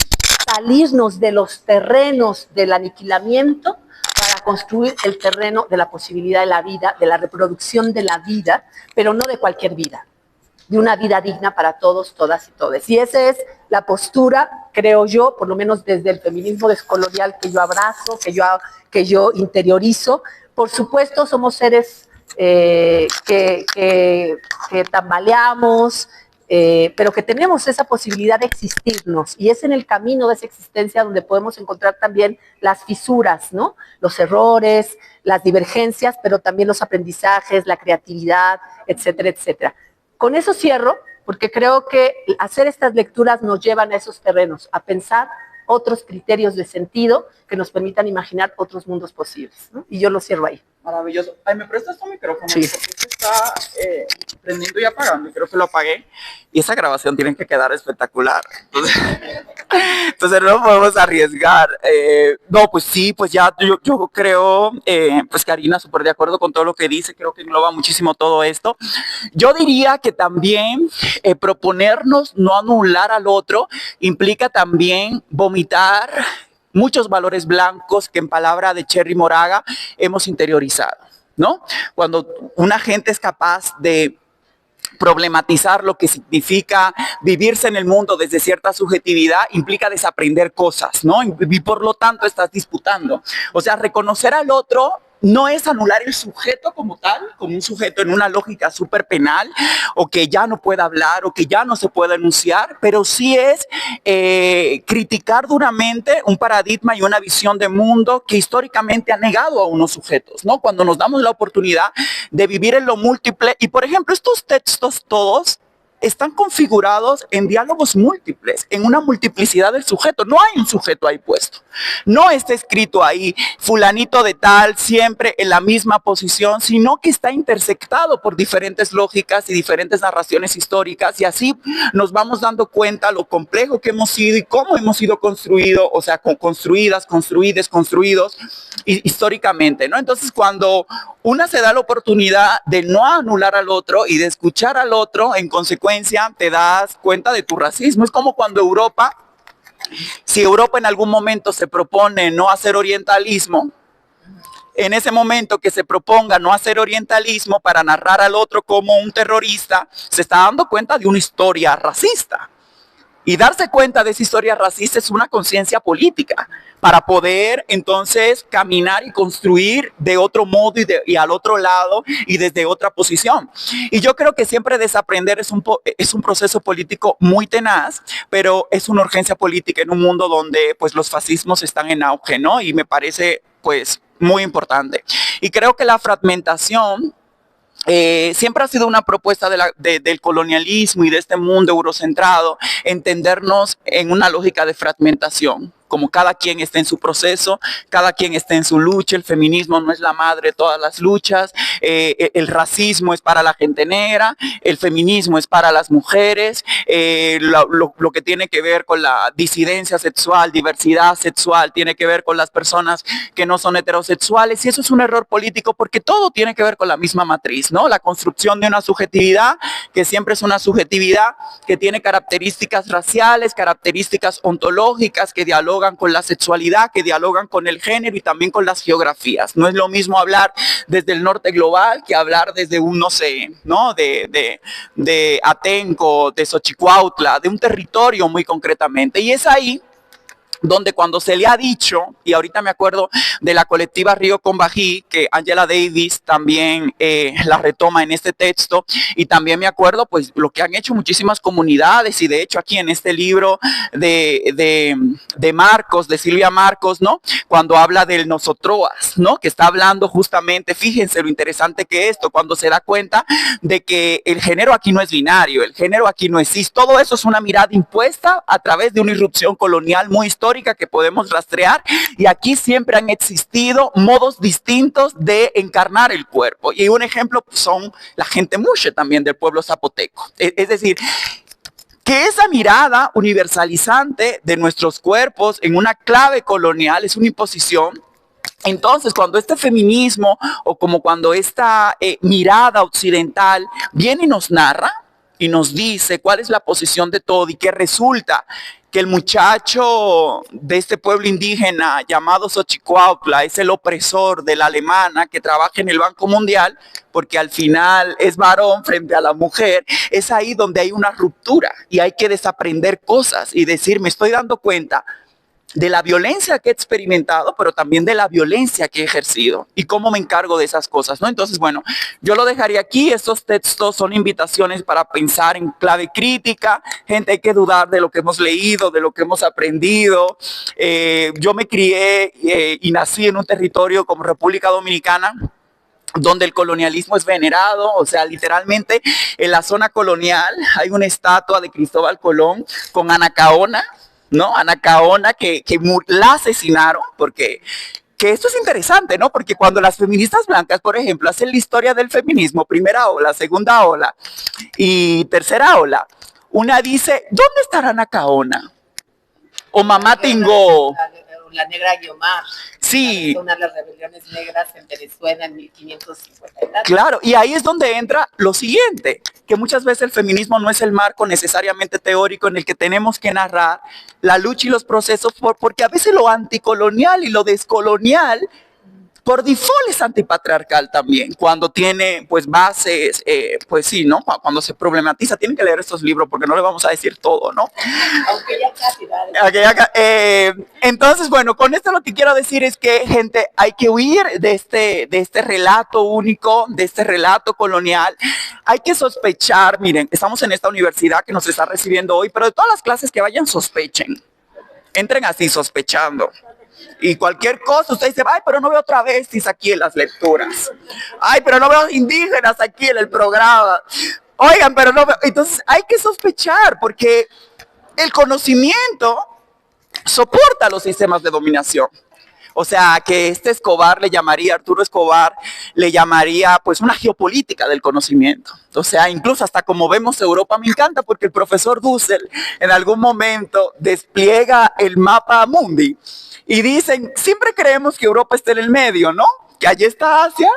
salirnos de los terrenos del aniquilamiento para construir el terreno de la posibilidad de la vida, de la reproducción de la vida, pero no de cualquier vida, de una vida digna para todos, todas y todes. Y esa es la postura, creo yo, por lo menos desde el feminismo descolonial que yo abrazo, que yo interiorizo. Por supuesto, somos seres que tambaleamos, pero que tenemos esa posibilidad de existirnos, y es en el camino de esa existencia donde podemos encontrar también las fisuras, ¿no? Los errores, las divergencias, pero también los aprendizajes, la creatividad, etcétera, etcétera. Con eso cierro, porque creo que hacer estas lecturas nos llevan a esos terrenos, a pensar otros criterios de sentido que nos permitan imaginar otros mundos posibles, ¿no? Y yo lo cierro ahí. Maravilloso. Ay, ¿me prestas tu micrófono? Sí. Porque se está prendiendo y apagando, y creo que lo apagué. Y esa grabación tiene que quedar espectacular. Entonces no podemos arriesgar. No, pues sí, pues ya yo creo, pues Karina, súper de acuerdo con todo lo que dice, creo que engloba muchísimo todo esto. Yo diría que también proponernos no anular al otro implica también vomitar muchos valores blancos que, en palabra de Cherry Moraga, hemos interiorizado, ¿no? Cuando una gente es capaz de problematizar lo que significa vivirse en el mundo desde cierta subjetividad, implica desaprender cosas, ¿no? Y por lo tanto estás disputando. O sea, reconocer al otro no es anular el sujeto como tal, como un sujeto en una lógica súper penal, o que ya no pueda hablar, o que ya no se pueda enunciar, pero sí es criticar duramente un paradigma y una visión de mundo que históricamente ha negado a unos sujetos, ¿no? Cuando nos damos la oportunidad de vivir en lo múltiple, y por ejemplo, estos textos todos están configurados en diálogos múltiples, en una multiplicidad del sujeto. No hay un sujeto ahí puesto. No está escrito ahí fulanito de tal siempre en la misma posición, sino que está intersectado por diferentes lógicas y diferentes narraciones históricas, y así nos vamos dando cuenta lo complejo que hemos sido y cómo hemos sido construidos, o sea, construidos históricamente, ¿no? Entonces, cuando una se da la oportunidad de no anular al otro y de escuchar al otro, en consecuencia te das cuenta de tu racismo. Es como cuando si Europa en algún momento se propone no hacer orientalismo, en ese momento que se proponga no hacer orientalismo para narrar al otro como un terrorista, se está dando cuenta de una historia racista. Y darse cuenta de esa historia racista es una conciencia política para poder entonces caminar y construir de otro modo y al otro lado y desde otra posición. Y yo creo que siempre desaprender es un proceso político muy tenaz, pero es una urgencia política en un mundo donde pues los fascismos están en auge, ¿no? Y me parece pues muy importante. Y creo que la fragmentación siempre ha sido una propuesta del colonialismo y de este mundo eurocentrado, entendernos en una lógica de fragmentación. Como cada quien está en su proceso, cada quien está en su lucha. El feminismo no es la madre de todas las luchas, el racismo es para la gente negra, el feminismo es para las mujeres, lo que tiene que ver con la disidencia sexual, diversidad sexual, tiene que ver con las personas que no son heterosexuales, y eso es un error político porque todo tiene que ver con la misma matriz, ¿no? La construcción de una subjetividad que siempre es una subjetividad que tiene características raciales, características ontológicas que dialogan con la sexualidad, que dialogan con el género y también con las geografías. No es lo mismo hablar desde el norte global que hablar desde un, no sé, ¿no? de Atenco, de Xochicuautla, de un territorio muy concretamente. Y es ahí donde cuando se le ha dicho, y ahorita me acuerdo de la colectiva Río con Bají, que Angela Davis también la retoma en este texto, y también me acuerdo pues lo que han hecho muchísimas comunidades, y de hecho aquí en este libro de Marcos, de Silvia Marcos, ¿no? Cuando habla del nosotroas, ¿no? Que está hablando justamente, fíjense lo interesante que esto, cuando se da cuenta de que el género aquí no es binario, el género aquí no existe, todo eso es una mirada impuesta a través de una irrupción colonial muy histórica que podemos rastrear, y aquí siempre han existido modos distintos de encarnar el cuerpo, y un ejemplo son la gente mushe también del pueblo zapoteco, es decir, que esa mirada universalizante de nuestros cuerpos en una clave colonial es una imposición. Entonces, cuando este feminismo o como cuando esta mirada occidental viene y nos narra, y nos dice cuál es la posición de todo y que resulta que el muchacho de este pueblo indígena llamado Xochicuautla es el opresor de la alemana que trabaja en el Banco Mundial, porque al final es varón frente a la mujer, es ahí donde hay una ruptura y hay que desaprender cosas y decir, me estoy dando cuenta de la violencia que he experimentado, pero también de la violencia que he ejercido y cómo me encargo de esas cosas, ¿no? Entonces, bueno, yo lo dejaría aquí. Estos textos son invitaciones para pensar en clave crítica. Gente, hay que dudar de lo que hemos leído, de lo que hemos aprendido. Yo me crié y nací en un territorio como República Dominicana, donde el colonialismo es venerado, o sea, literalmente en la zona colonial hay una estatua de Cristóbal Colón con Anacaona, ¿no? Anacaona que la asesinaron, porque que esto es interesante, ¿no? Porque cuando las feministas blancas, por ejemplo, hacen la historia del feminismo, primera ola, segunda ola y tercera ola, una dice, ¿dónde estará Anacaona? O Mamá Tingó. La negra Guiomar. Sí. Una de las rebeliones negras en Venezuela en 1550. Claro, y ahí es donde entra lo siguiente, que muchas veces el feminismo no es el marco necesariamente teórico en el que tenemos que narrar la lucha y los procesos, porque a veces lo anticolonial y lo descolonial por default es antipatriarcal también, cuando tiene pues bases, pues sí, ¿no? Cuando se problematiza, tienen que leer estos libros porque no le vamos a decir todo, ¿no? Aunque ya casi, entonces, bueno, con esto lo que quiero decir es que, gente, hay que huir de este relato único, de este relato colonial. Hay que sospechar, miren, estamos en esta universidad que nos está recibiendo hoy, pero de todas las clases que vayan, sospechen. Entren así, sospechando. Y cualquier cosa, usted dice, ay, pero no veo travestis aquí en las lecturas. Ay, pero no veo indígenas aquí en el programa. Oigan, pero no veo. Entonces hay que sospechar porque el conocimiento soporta los sistemas de dominación. O sea, que Escobar le llamaría, Arturo Escobar, le llamaría pues una geopolítica del conocimiento. O sea, incluso hasta como vemos Europa, me encanta porque el profesor Dussel en algún momento despliega el mapa mundi y dicen, siempre creemos que Europa está en el medio, ¿no? Que allí está Asia,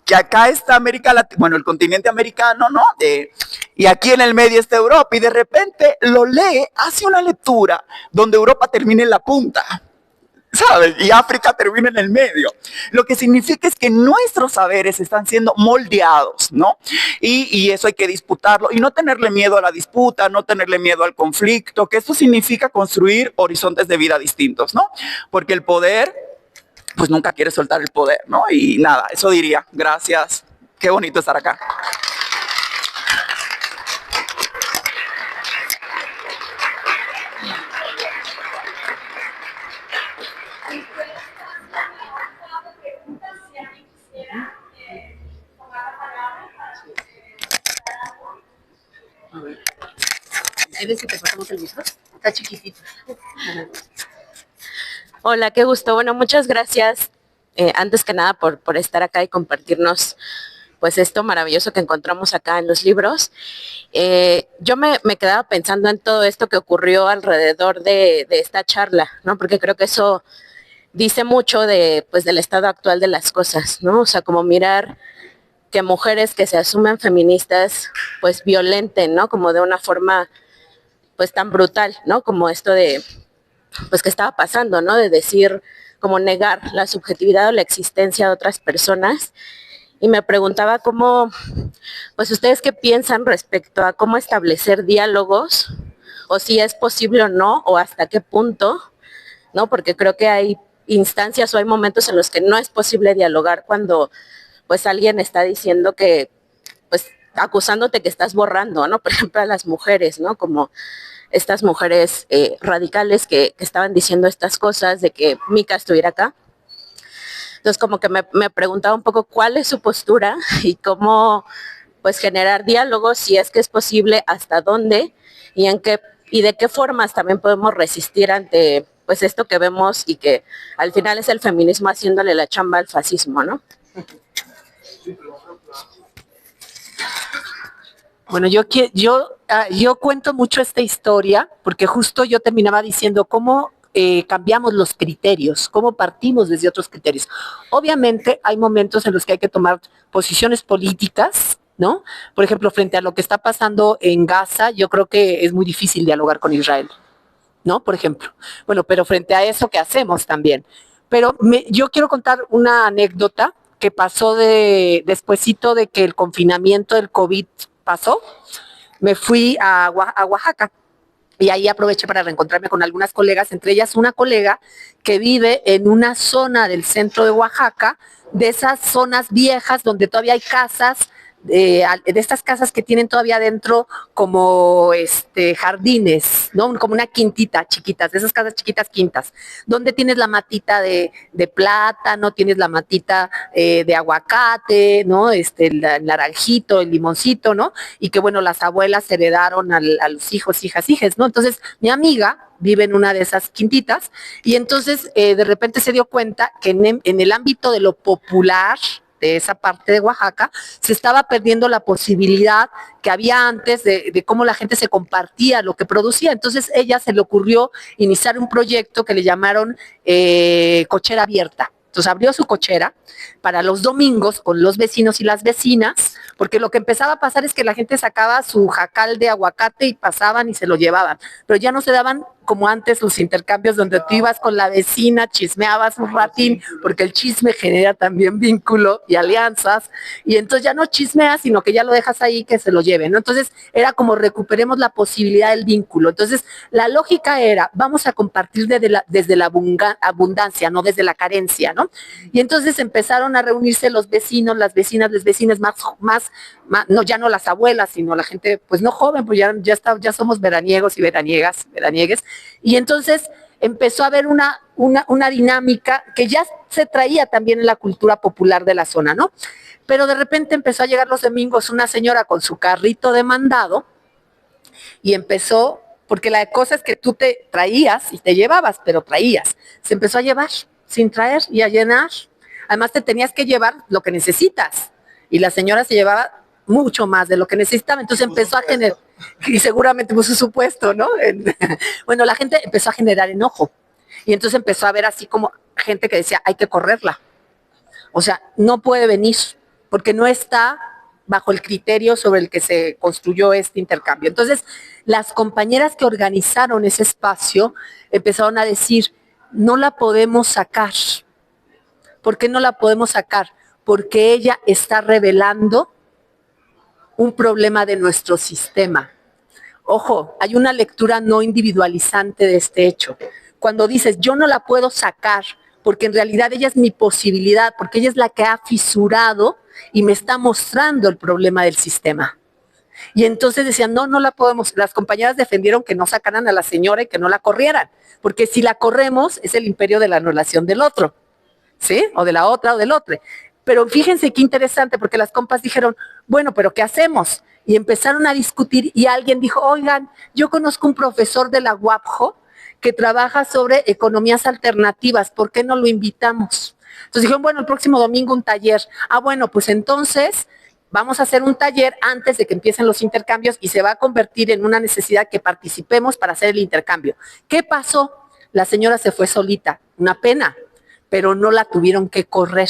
que acá está América Latina, bueno, el continente americano, ¿no? Y aquí en el medio está Europa y de repente lo lee, hace una lectura donde Europa termina en la punta, ¿sabes? Y África termina en el medio. Lo que significa es que nuestros saberes están siendo moldeados, ¿no? Y eso hay que disputarlo y no tenerle miedo a la disputa, no tenerle miedo al conflicto, que esto significa construir horizontes de vida distintos, ¿no? Porque el poder, pues nunca quiere soltar el poder, ¿no? Y nada, eso diría. Gracias. Qué bonito estar acá. ¿Quieres que te pasamos el micro? Está chiquitito. Hola, qué gusto. Bueno, muchas gracias antes que nada por estar acá y compartirnos pues esto maravilloso que encontramos acá en los libros. Yo me quedaba pensando en todo esto que ocurrió alrededor de esta charla, ¿no? Porque creo que eso dice mucho pues del estado actual de las cosas, ¿no? O sea, como mirar que mujeres que se asumen feministas pues violenten, ¿no? Como de una forma pues tan brutal, ¿no? Como esto de, pues que estaba pasando, ¿no? De decir, como negar la subjetividad o la existencia de otras personas. Y me preguntaba cómo, pues ustedes qué piensan respecto a cómo establecer diálogos, o si es posible o no, o hasta qué punto, ¿no? Porque creo que hay instancias o hay momentos en los que no es posible dialogar cuando, pues alguien está diciendo que, pues, acusándote que estás borrando, ¿no? Por ejemplo, a las mujeres, ¿no? Como estas mujeres radicales que estaban diciendo estas cosas de que Mica estuviera acá. Entonces, como que me preguntaba un poco cuál es su postura y cómo, pues, generar diálogos, si es que es posible, hasta dónde y de qué formas también podemos resistir ante, pues, esto que vemos y que al final es el feminismo haciéndole la chamba al fascismo, ¿no? Bueno, yo cuento mucho esta historia porque justo yo terminaba diciendo cómo cambiamos los criterios, cómo partimos desde otros criterios. Obviamente hay momentos en los que hay que tomar posiciones políticas ¿no? Por ejemplo, frente a lo que está pasando en Gaza, yo creo que es muy difícil dialogar con Israel, ¿no? Por ejemplo. Bueno, pero frente a eso, ¿qué hacemos también? Pero yo quiero contar una anécdota que pasó despuesito de que el confinamiento del COVID pasó. Me fui a Oaxaca y ahí aproveché para reencontrarme con algunas colegas, entre ellas una colega que vive en una zona del centro de Oaxaca, de esas zonas viejas donde todavía hay casas, de estas casas que tienen todavía dentro como jardines, ¿no? Como una quintita chiquitas, de esas casas chiquitas quintas, donde tienes la matita de plátano, tienes la matita de aguacate, ¿no? El naranjito, el limoncito, ¿no? Y que bueno, las abuelas heredaron a los hijos, hijas, hijes, ¿no? Entonces, mi amiga vive en una de esas quintitas y entonces de repente se dio cuenta que en el ámbito de lo popular, de esa parte de Oaxaca, se estaba perdiendo la posibilidad que había antes de cómo la gente se compartía lo que producía. Entonces ella se le ocurrió iniciar un proyecto que le llamaron Cochera Abierta. Entonces abrió su cochera para los domingos con los vecinos y las vecinas, porque lo que empezaba a pasar es que la gente sacaba su jacal de aguacate y pasaban y se lo llevaban, pero ya no se daban como antes los intercambios donde tú ibas con la vecina, chismeabas un ratín, porque el chisme genera también vínculo y alianzas, y entonces ya no chismeas, sino que ya lo dejas ahí que se lo lleven, ¿no? Entonces era como recuperemos la posibilidad del vínculo. Entonces la lógica era, vamos a compartir desde la abundancia, no desde la carencia, ¿no? Y entonces empezaron a reunirse los vecinos, las vecinas, las vecinas más no, ya no las abuelas, sino la gente, pues no joven, pues ya somos veraniegos y veraniegues. Y entonces empezó a haber una dinámica que ya se traía también en la cultura popular de la zona, ¿no? Pero de repente empezó a llegar los domingos una señora con su carrito de mandado y empezó, porque la cosa es que tú te traías y te llevabas, pero traías. Se empezó a llevar sin traer y a llenar. Además te tenías que llevar lo que necesitas. Y la señora se llevaba mucho más de lo que necesitaba, entonces empezó a generar, y seguramente puso su puesto, ¿no? Bueno, la gente empezó a generar enojo, y entonces empezó a ver así como gente que decía, hay que correrla, o sea, no puede venir, porque no está bajo el criterio sobre el que se construyó este intercambio. Entonces, las compañeras que organizaron ese espacio empezaron a decir, no la podemos sacar. ¿Por qué no la podemos sacar? Porque ella está revelando un problema de nuestro sistema. Ojo, hay una lectura no individualizante de este hecho. Cuando dices, yo no la puedo sacar, porque en realidad ella es mi posibilidad, porque ella es la que ha fisurado y me está mostrando el problema del sistema. Y entonces decían, no la podemos. Las compañeras defendieron que no sacaran a la señora y que no la corrieran, porque si la corremos es el imperio de la anulación del otro, ¿sí? O de la otra o del otro. Pero fíjense qué interesante, porque las compas dijeron, bueno, pero ¿qué hacemos? Y empezaron a discutir y alguien dijo, oigan, yo conozco un profesor de la UAPJO que trabaja sobre economías alternativas, ¿por qué no lo invitamos? Entonces dijeron, bueno, el próximo domingo un taller. Ah, bueno, pues entonces vamos a hacer un taller antes de que empiecen los intercambios y se va a convertir en una necesidad que participemos para hacer el intercambio. ¿Qué pasó? La señora se fue solita, una pena, pero no la tuvieron que correr.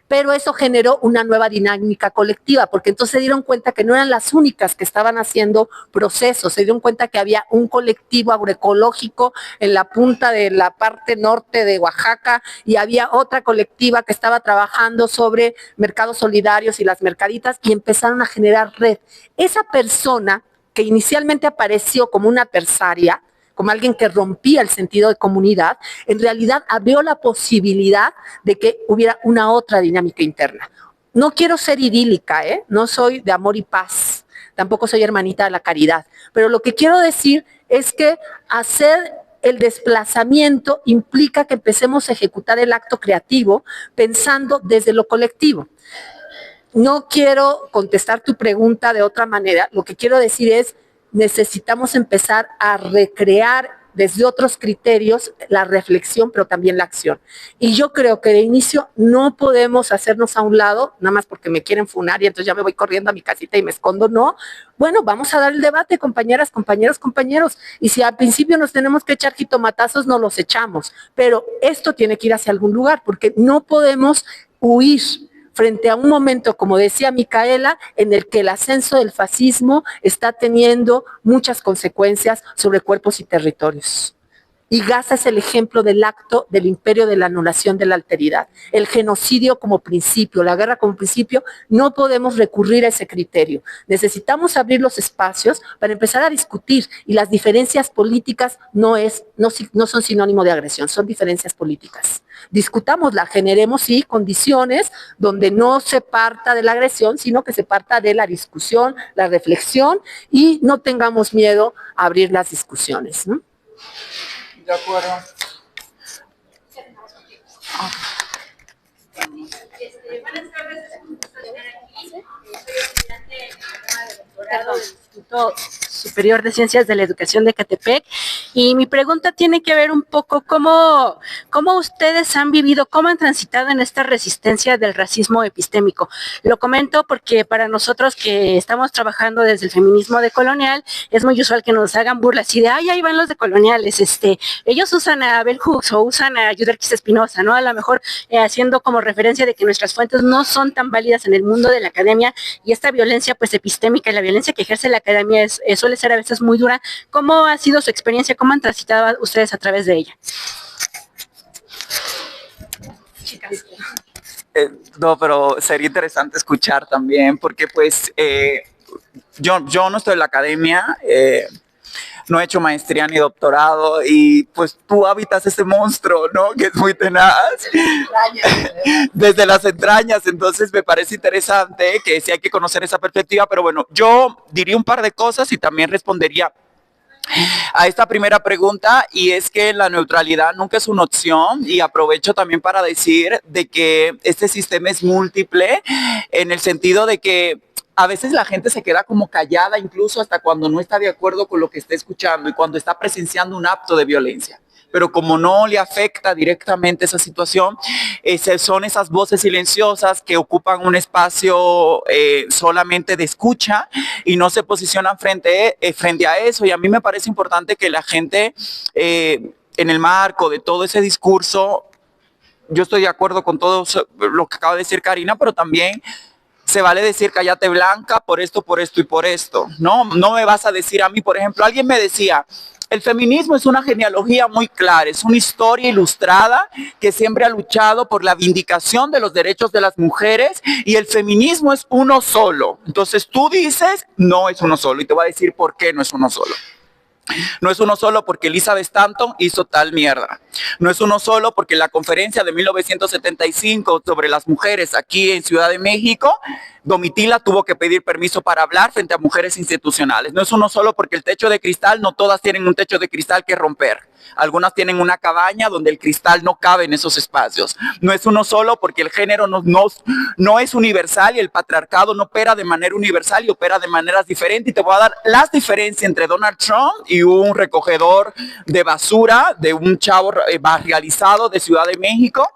Pero eso generó una nueva dinámica colectiva, porque entonces se dieron cuenta que no eran las únicas que estaban haciendo procesos, se dieron cuenta que había un colectivo agroecológico en la punta de la parte norte de Oaxaca y había otra colectiva que estaba trabajando sobre mercados solidarios y las mercaditas y empezaron a generar red. Esa persona que inicialmente apareció como una adversaria, como alguien que rompía el sentido de comunidad, en realidad abrió la posibilidad de que hubiera una otra dinámica interna. No quiero ser idílica, no soy de amor y paz, tampoco soy hermanita de la caridad, pero lo que quiero decir es que hacer el desplazamiento implica que empecemos a ejecutar el acto creativo pensando desde lo colectivo. No quiero contestar tu pregunta de otra manera, lo que quiero decir es, necesitamos empezar a recrear desde otros criterios la reflexión, pero también la acción. Y yo creo que de inicio no podemos hacernos a un lado, nada más porque me quieren funar y entonces ya me voy corriendo a mi casita y me escondo, no. Bueno, vamos a dar el debate, compañeras, compañeros, compañeros. Y si al principio nos tenemos que echar jitomatazos, nos los echamos. Pero esto tiene que ir hacia algún lugar, porque no podemos huir frente a un momento, como decía Micaela, en el que el ascenso del fascismo está teniendo muchas consecuencias sobre cuerpos y territorios. Y Gaza es el ejemplo del acto del imperio de la anulación de la alteridad. El genocidio como principio, la guerra como principio, no podemos recurrir a ese criterio. Necesitamos abrir los espacios para empezar a discutir, y las diferencias políticas no son sinónimo de agresión, son diferencias políticas. Discutámosla, generemos sí condiciones donde no se parta de la agresión, sino que se parta de la discusión, la reflexión, y no tengamos miedo a abrir las discusiones, ¿no? De acuerdo. Buenas tardes, es un gusto estar aquí. Soy estudiante en el programa de doctorado del Instituto Superior de Ciencias de la Educación de Ecatepec, y mi pregunta tiene que ver un poco cómo ustedes han vivido, cómo han transitado en esta resistencia del racismo epistémico. Lo comento porque para nosotros que estamos trabajando desde el feminismo decolonial, es muy usual que nos hagan burlas y de, ay, ahí van los decoloniales, ellos usan a Bell Hooks o usan a Yuderquis Espinosa, ¿no? A lo mejor haciendo como referencia de que nuestras fuentes no son tan válidas en el mundo de la academia, y esta violencia pues epistémica y la violencia que ejerce la academia suele ser a veces muy dura. ¿Cómo ha sido su experiencia? ¿Cómo han transitado ustedes a través de ella? No, pero sería interesante escuchar también, porque pues yo no estoy en la academia, no he hecho maestría ni doctorado, y pues tú habitas ese monstruo, ¿no? Que es muy tenaz. Desde las entrañas, entonces me parece interesante que sí hay que conocer esa perspectiva, pero bueno, yo diría un par de cosas y también respondería a esta primera pregunta, y es que la neutralidad nunca es una opción, y aprovecho también para decir de que este sistema es múltiple en el sentido de que a veces la gente se queda como callada, incluso hasta cuando no está de acuerdo con lo que está escuchando y cuando está presenciando un acto de violencia. Pero como no le afecta directamente esa situación, son esas voces silenciosas que ocupan un espacio solamente de escucha y no se posicionan frente a eso. Y a mí me parece importante que la gente, en el marco de todo ese discurso, yo estoy de acuerdo con todo lo que acaba de decir Karina, pero también se vale decir cállate Blanca por esto y por esto. No me vas a decir a mí, por ejemplo, alguien me decía, el feminismo es una genealogía muy clara, es una historia ilustrada que siempre ha luchado por la vindicación de los derechos de las mujeres, y el feminismo es uno solo. Entonces tú dices, no es uno solo, y te voy a decir por qué no es uno solo. No es uno solo porque Elizabeth Stanton hizo tal mierda. No es uno solo porque la conferencia de 1975 sobre las mujeres aquí en Ciudad de México, Domitila tuvo que pedir permiso para hablar frente a mujeres institucionales. No es uno solo porque el techo de cristal, no todas tienen un techo de cristal que romper. Algunas tienen una cabaña donde el cristal no cabe en esos espacios. No es uno solo porque el género no es universal, y el patriarcado no opera de manera universal y opera de maneras diferentes. Y te voy a dar las diferencias entre Donald Trump y un recogedor de basura de un chavo barrializado de Ciudad de México,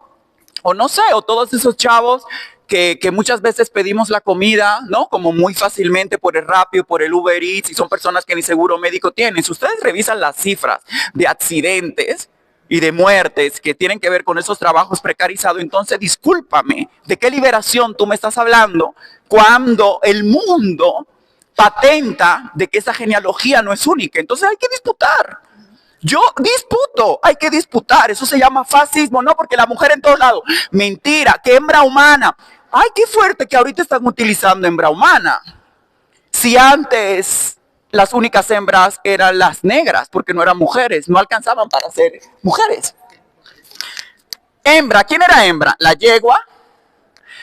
o no sé, o todos esos chavos que muchas veces pedimos la comida, ¿no? Como muy fácilmente por el Rappi o por el Uber Eats, y son personas que ni seguro médico tienen. Si ustedes revisan las cifras de accidentes y de muertes que tienen que ver con esos trabajos precarizados, entonces discúlpame, ¿de qué liberación tú me estás hablando cuando el mundo patenta de que esa genealogía no es única? Entonces hay que disputar. Yo disputo, hay que disputar. Eso se llama fascismo, no porque la mujer en todos lados. Mentira, que hembra humana. Ay, qué fuerte que ahorita están utilizando hembra humana. Si antes las únicas hembras eran las negras, porque no eran mujeres, no alcanzaban para ser mujeres. Hembra, ¿quién era hembra? La yegua,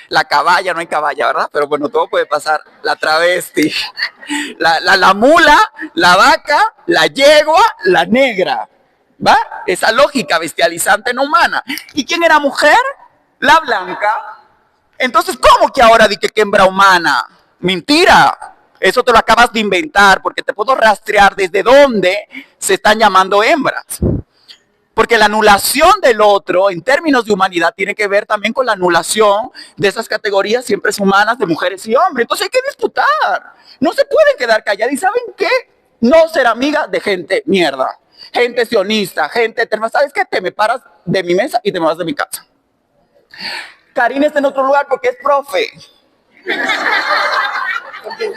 la caballa, no hay caballa, ¿verdad? Pero bueno, todo puede pasar. La travesti, la mula, la vaca, la yegua, la negra. ¿Va? Esa lógica bestializante no humana. ¿Y quién era mujer? La blanca. Entonces, ¿cómo que ahora di que hembra humana? Mentira. Eso te lo acabas de inventar, porque te puedo rastrear desde dónde se están llamando hembras. Porque la anulación del otro, en términos de humanidad, tiene que ver también con la anulación de esas categorías siempre humanas de mujeres y hombres. Entonces hay que disputar. No se pueden quedar calladas. ¿Y saben qué? No ser amiga de gente mierda. Gente sionista, gente eterna. ¿Sabes qué? Te me paras de mi mesa y te me vas de mi casa. Karina está en otro lugar porque es profe.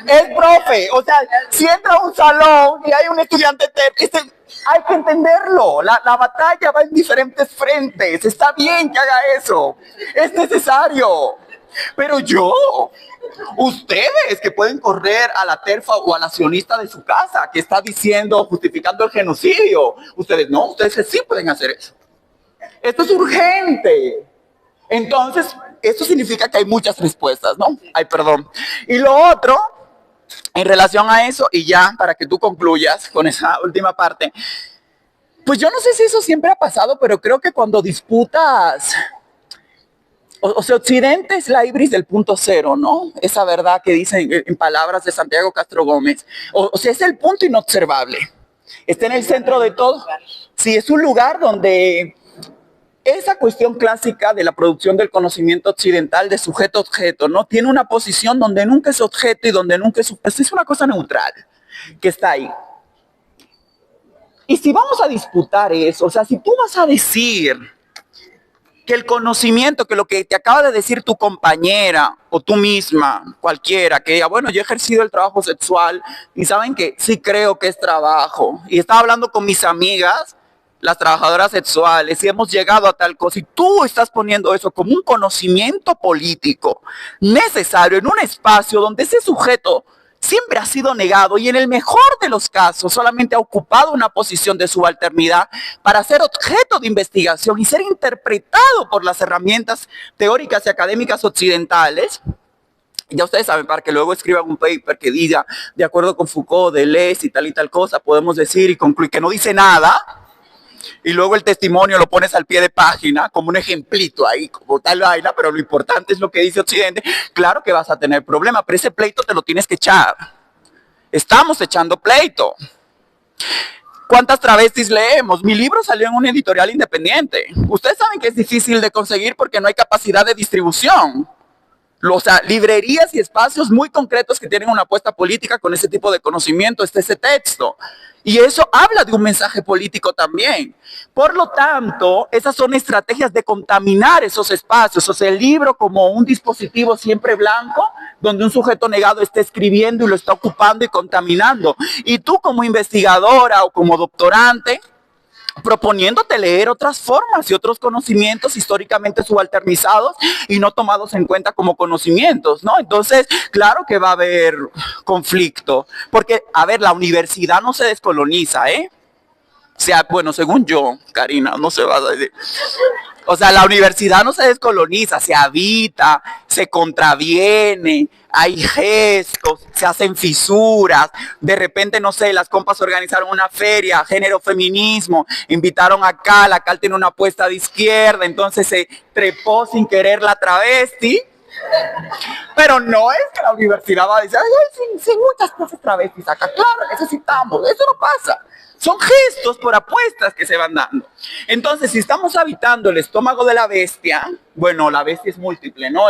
Es profe, o sea, si entra a un salón y hay un estudiante hay que entenderlo. La batalla va en diferentes frentes. Está bien que haga eso. Es necesario. Pero ustedes que pueden correr a la terfa o al accionista de su casa que está diciendo, justificando el genocidio, ustedes no, ustedes sí pueden hacer eso. Esto es urgente. Entonces, eso significa que hay muchas respuestas, ¿no? Ay, perdón. Y lo otro, en relación a eso, y ya para que tú concluyas con esa última parte, pues yo no sé si eso siempre ha pasado, pero creo que cuando disputas, o sea, Occidente es la ibris del punto cero, ¿no? Esa verdad que dicen en palabras de Santiago Castro Gómez. O sea, es el punto inobservable. Está en el centro de todo. Sí, es un lugar donde esa cuestión clásica de la producción del conocimiento occidental de sujeto-objeto, ¿no? Tiene una posición donde nunca es objeto y donde nunca es sujeto. Es una cosa neutral que está ahí. Y si vamos a disputar eso, o sea, si tú vas a decir que el conocimiento, que lo que te acaba de decir tu compañera o tú misma, cualquiera, que diga, bueno, yo he ejercido el trabajo sexual y saben que sí creo que es trabajo. Y estaba hablando con mis amigas, las trabajadoras sexuales, y hemos llegado a tal cosa, y tú estás poniendo eso como un conocimiento político necesario en un espacio donde ese sujeto siempre ha sido negado y en el mejor de los casos solamente ha ocupado una posición de subalternidad para ser objeto de investigación y ser interpretado por las herramientas teóricas y académicas occidentales. Ya ustedes saben, para que luego escriban un paper que diga, de acuerdo con Foucault, Deleuze y tal cosa, podemos decir y concluir que no dice nada, y luego el testimonio lo pones al pie de página como un ejemplito ahí, como tal vaina, pero lo importante es lo que dice Occidente. Claro que vas a tener problemas, pero ese pleito te lo tienes que echar. Estamos echando pleito. ¿Cuántas travestis leemos? Mi libro salió en una editorial independiente. Ustedes saben que es difícil de conseguir porque no hay capacidad de distribución. O sea, librerías y espacios muy concretos que tienen una apuesta política con ese tipo de conocimiento, ese texto. Y eso habla de un mensaje político también. Por lo tanto, esas son estrategias de contaminar esos espacios. O sea, el libro como un dispositivo siempre blanco, donde un sujeto negado está escribiendo y lo está ocupando y contaminando. Y tú como investigadora o como doctorante, proponiéndote leer otras formas y otros conocimientos históricamente subalternizados y no tomados en cuenta como conocimientos, ¿no? Entonces, claro que va a haber conflicto, porque, a ver, la universidad no se descoloniza, ¿eh? O sea, bueno, según yo, Karina, no se va a decir. O sea, la universidad no se descoloniza, se habita, se contraviene, hay gestos, se hacen fisuras. De repente, no sé, las compas organizaron una feria, género feminismo, invitaron a Cal tiene una apuesta de izquierda, entonces se trepó sin querer la travesti. Pero no es que la universidad va a decir, ay, sí, muchas cosas travestis acá, claro, necesitamos, eso no pasa. Son gestos por apuestas que se van dando. Entonces, si estamos habitando el estómago de la bestia, bueno, la bestia es múltiple, ¿no?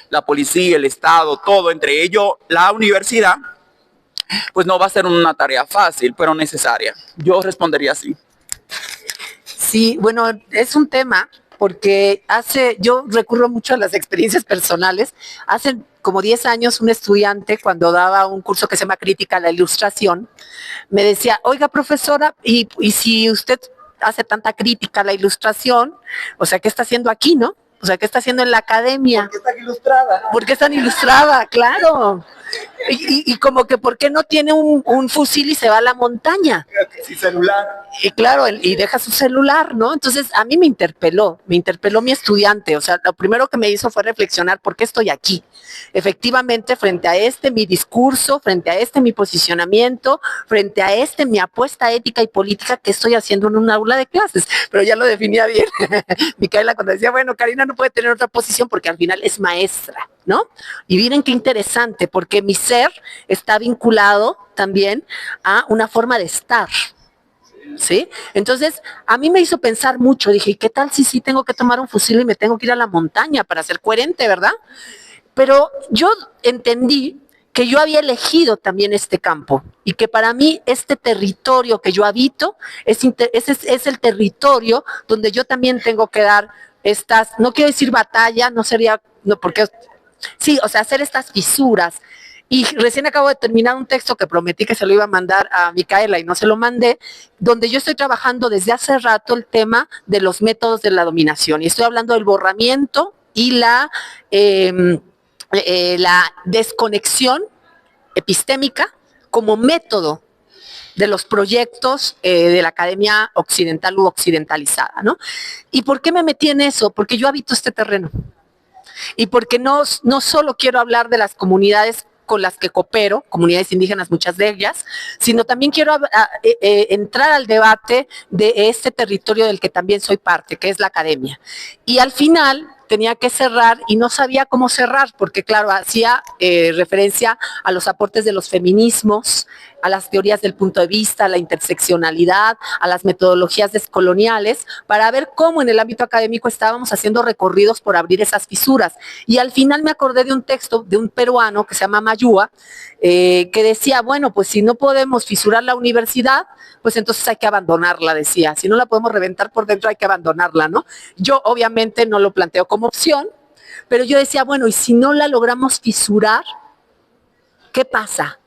La policía, el Estado, todo, entre ellos la universidad, pues no va a ser una tarea fácil, pero necesaria. Yo respondería así. Sí, bueno, es un tema porque yo recurro mucho a las experiencias personales. Hace como 10 años un estudiante, cuando daba un curso que se llama Crítica a la Ilustración, me decía, oiga, profesora, y si usted hace tanta crítica a la ilustración, o sea, ¿qué está haciendo aquí, no? O sea, ¿qué está haciendo en la academia? ¿Por qué está ilustrada? ¿Por qué es tan ilustrada? Claro. Y como que ¿por qué no tiene un fusil y se va a la montaña? Sin celular. Y claro, y deja su celular, ¿no? Entonces a mí me interpeló mi estudiante. O sea, lo primero que me hizo fue reflexionar por qué estoy aquí. Efectivamente, frente a mi discurso, frente a mi posicionamiento, frente a mi apuesta ética y política que estoy haciendo en un aula de clases. Pero ya lo definía bien Micaela cuando decía, bueno, Karina no puede tener otra posición porque al final es maestra, ¿no? Y miren qué interesante, porque mi ser está vinculado también a una forma de estar, ¿sí? Entonces, a mí me hizo pensar mucho, dije, ¿y qué tal si sí tengo que tomar un fusil y me tengo que ir a la montaña para ser coherente, ¿verdad? Pero yo entendí que yo había elegido también este campo y que para mí este territorio que yo habito es el territorio donde yo también tengo que dar estas, no quiero decir batalla, no sería, no, porque, sí, o sea, hacer estas fisuras. Y recién acabo de terminar un texto que prometí que se lo iba a mandar a Micaela y no se lo mandé, donde yo estoy trabajando desde hace rato el tema de los métodos de la dominación. Y estoy hablando del borramiento y la desconexión epistémica como método de los proyectos de la academia occidental u occidentalizada, ¿no? ¿Y por qué me metí en eso? Porque yo habito este terreno. Y porque no solo quiero hablar de las comunidades con las que coopero, comunidades indígenas, muchas de ellas, sino también quiero entrar al debate de este territorio del que también soy parte, que es la academia. Y al final tenía que cerrar y no sabía cómo cerrar, porque claro, hacía referencia a los aportes de los feminismos, a las teorías del punto de vista, a la interseccionalidad, a las metodologías descoloniales, para ver cómo en el ámbito académico estábamos haciendo recorridos por abrir esas fisuras. Y al final me acordé de un texto de un peruano que se llama Mayúa, que decía, bueno, pues si no podemos fisurar la universidad, pues entonces hay que abandonarla, decía. Si no la podemos reventar por dentro, hay que abandonarla, ¿no? Yo obviamente no lo planteo como opción, pero yo decía, bueno, y si no la logramos fisurar, ¿qué pasa?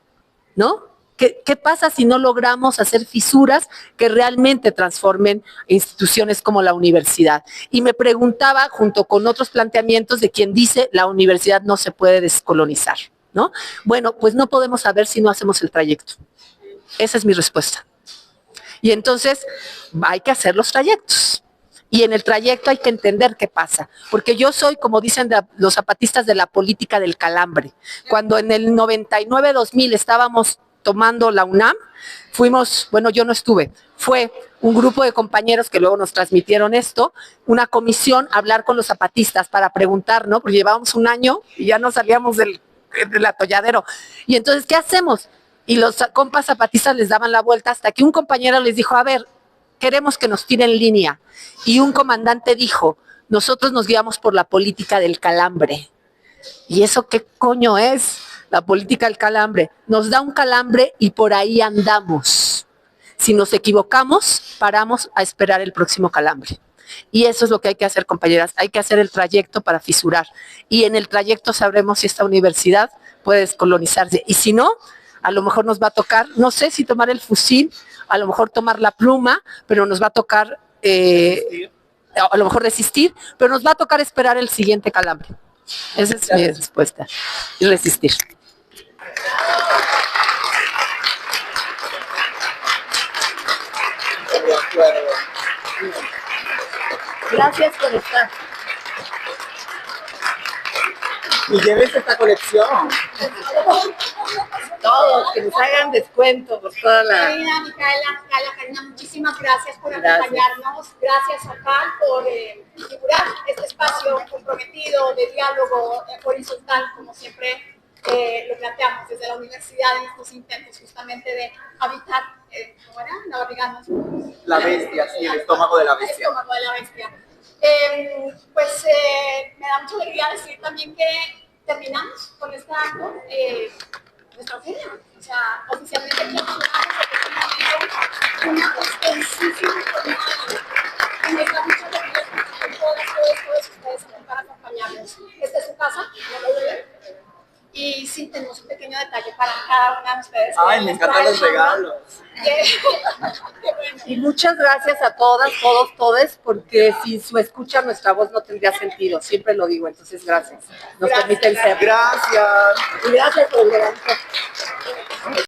¿No? ¿Qué pasa si no logramos hacer fisuras que realmente transformen instituciones como la universidad? Y me preguntaba, junto con otros planteamientos de quien dice la universidad no se puede descolonizar, ¿no? Bueno, pues no podemos saber si no hacemos el trayecto. Esa es mi respuesta. Y entonces hay que hacer los trayectos. Y en el trayecto hay que entender qué pasa. Porque yo soy, como dicen los zapatistas, de la política del calambre. Cuando en el 99-2000 estábamos tomando la UNAM, fuimos, bueno, yo no estuve, fue un grupo de compañeros que luego nos transmitieron esto, una comisión a hablar con los zapatistas para preguntar, ¿no? Porque llevábamos un año y ya no salíamos del atolladero. Y entonces, ¿qué hacemos? Y los compas zapatistas les daban la vuelta hasta que un compañero les dijo, a ver, queremos que nos tiren línea. Y un comandante dijo, nosotros nos guiamos por la política del calambre. ¿Y eso qué coño es? La política del calambre. Nos da un calambre y por ahí andamos. Si nos equivocamos, paramos a esperar el próximo calambre. Y eso es lo que hay que hacer, compañeras. Hay que hacer el trayecto para fisurar. Y en el trayecto sabremos si esta universidad puede descolonizarse. Y si no, a lo mejor nos va a tocar, no sé si tomar el fusil, a lo mejor tomar la pluma, pero nos va a tocar, a lo mejor resistir, pero nos va a tocar esperar el siguiente calambre. Esa es mi respuesta. Y resistir. Gracias por estar. Y lleves esta colección. Todos, que nos hagan descuento por toda la... Karina, Micaela, Karina, muchísimas gracias por acompañarnos. Gracias a Cal por figurar este espacio comprometido de diálogo horizontal, como siempre lo planteamos desde la universidad en estos intentos justamente de habitar, ¿cómo era? La barriga, ¿no? La bestia, sí, el estómago de la bestia. El estómago de la bestia. Me da mucha alegría decir también que terminamos con esta acto nuestra oficina. O sea, oficialmente clausuramos una extensísima jornada en esta lucha de libertad con todos ustedes aquí para acompañarnos. Esta es su casa, no lo duden. Y sí, tenemos un pequeño detalle para cada una de ustedes. Ay, me encantan los regalos. Qué bueno. Y muchas gracias a todas, todos, todes, porque sin su escucha nuestra voz no tendría sentido. Siempre lo digo, entonces gracias. Nos permiten ser. Gracias. Y gracias por el levanto.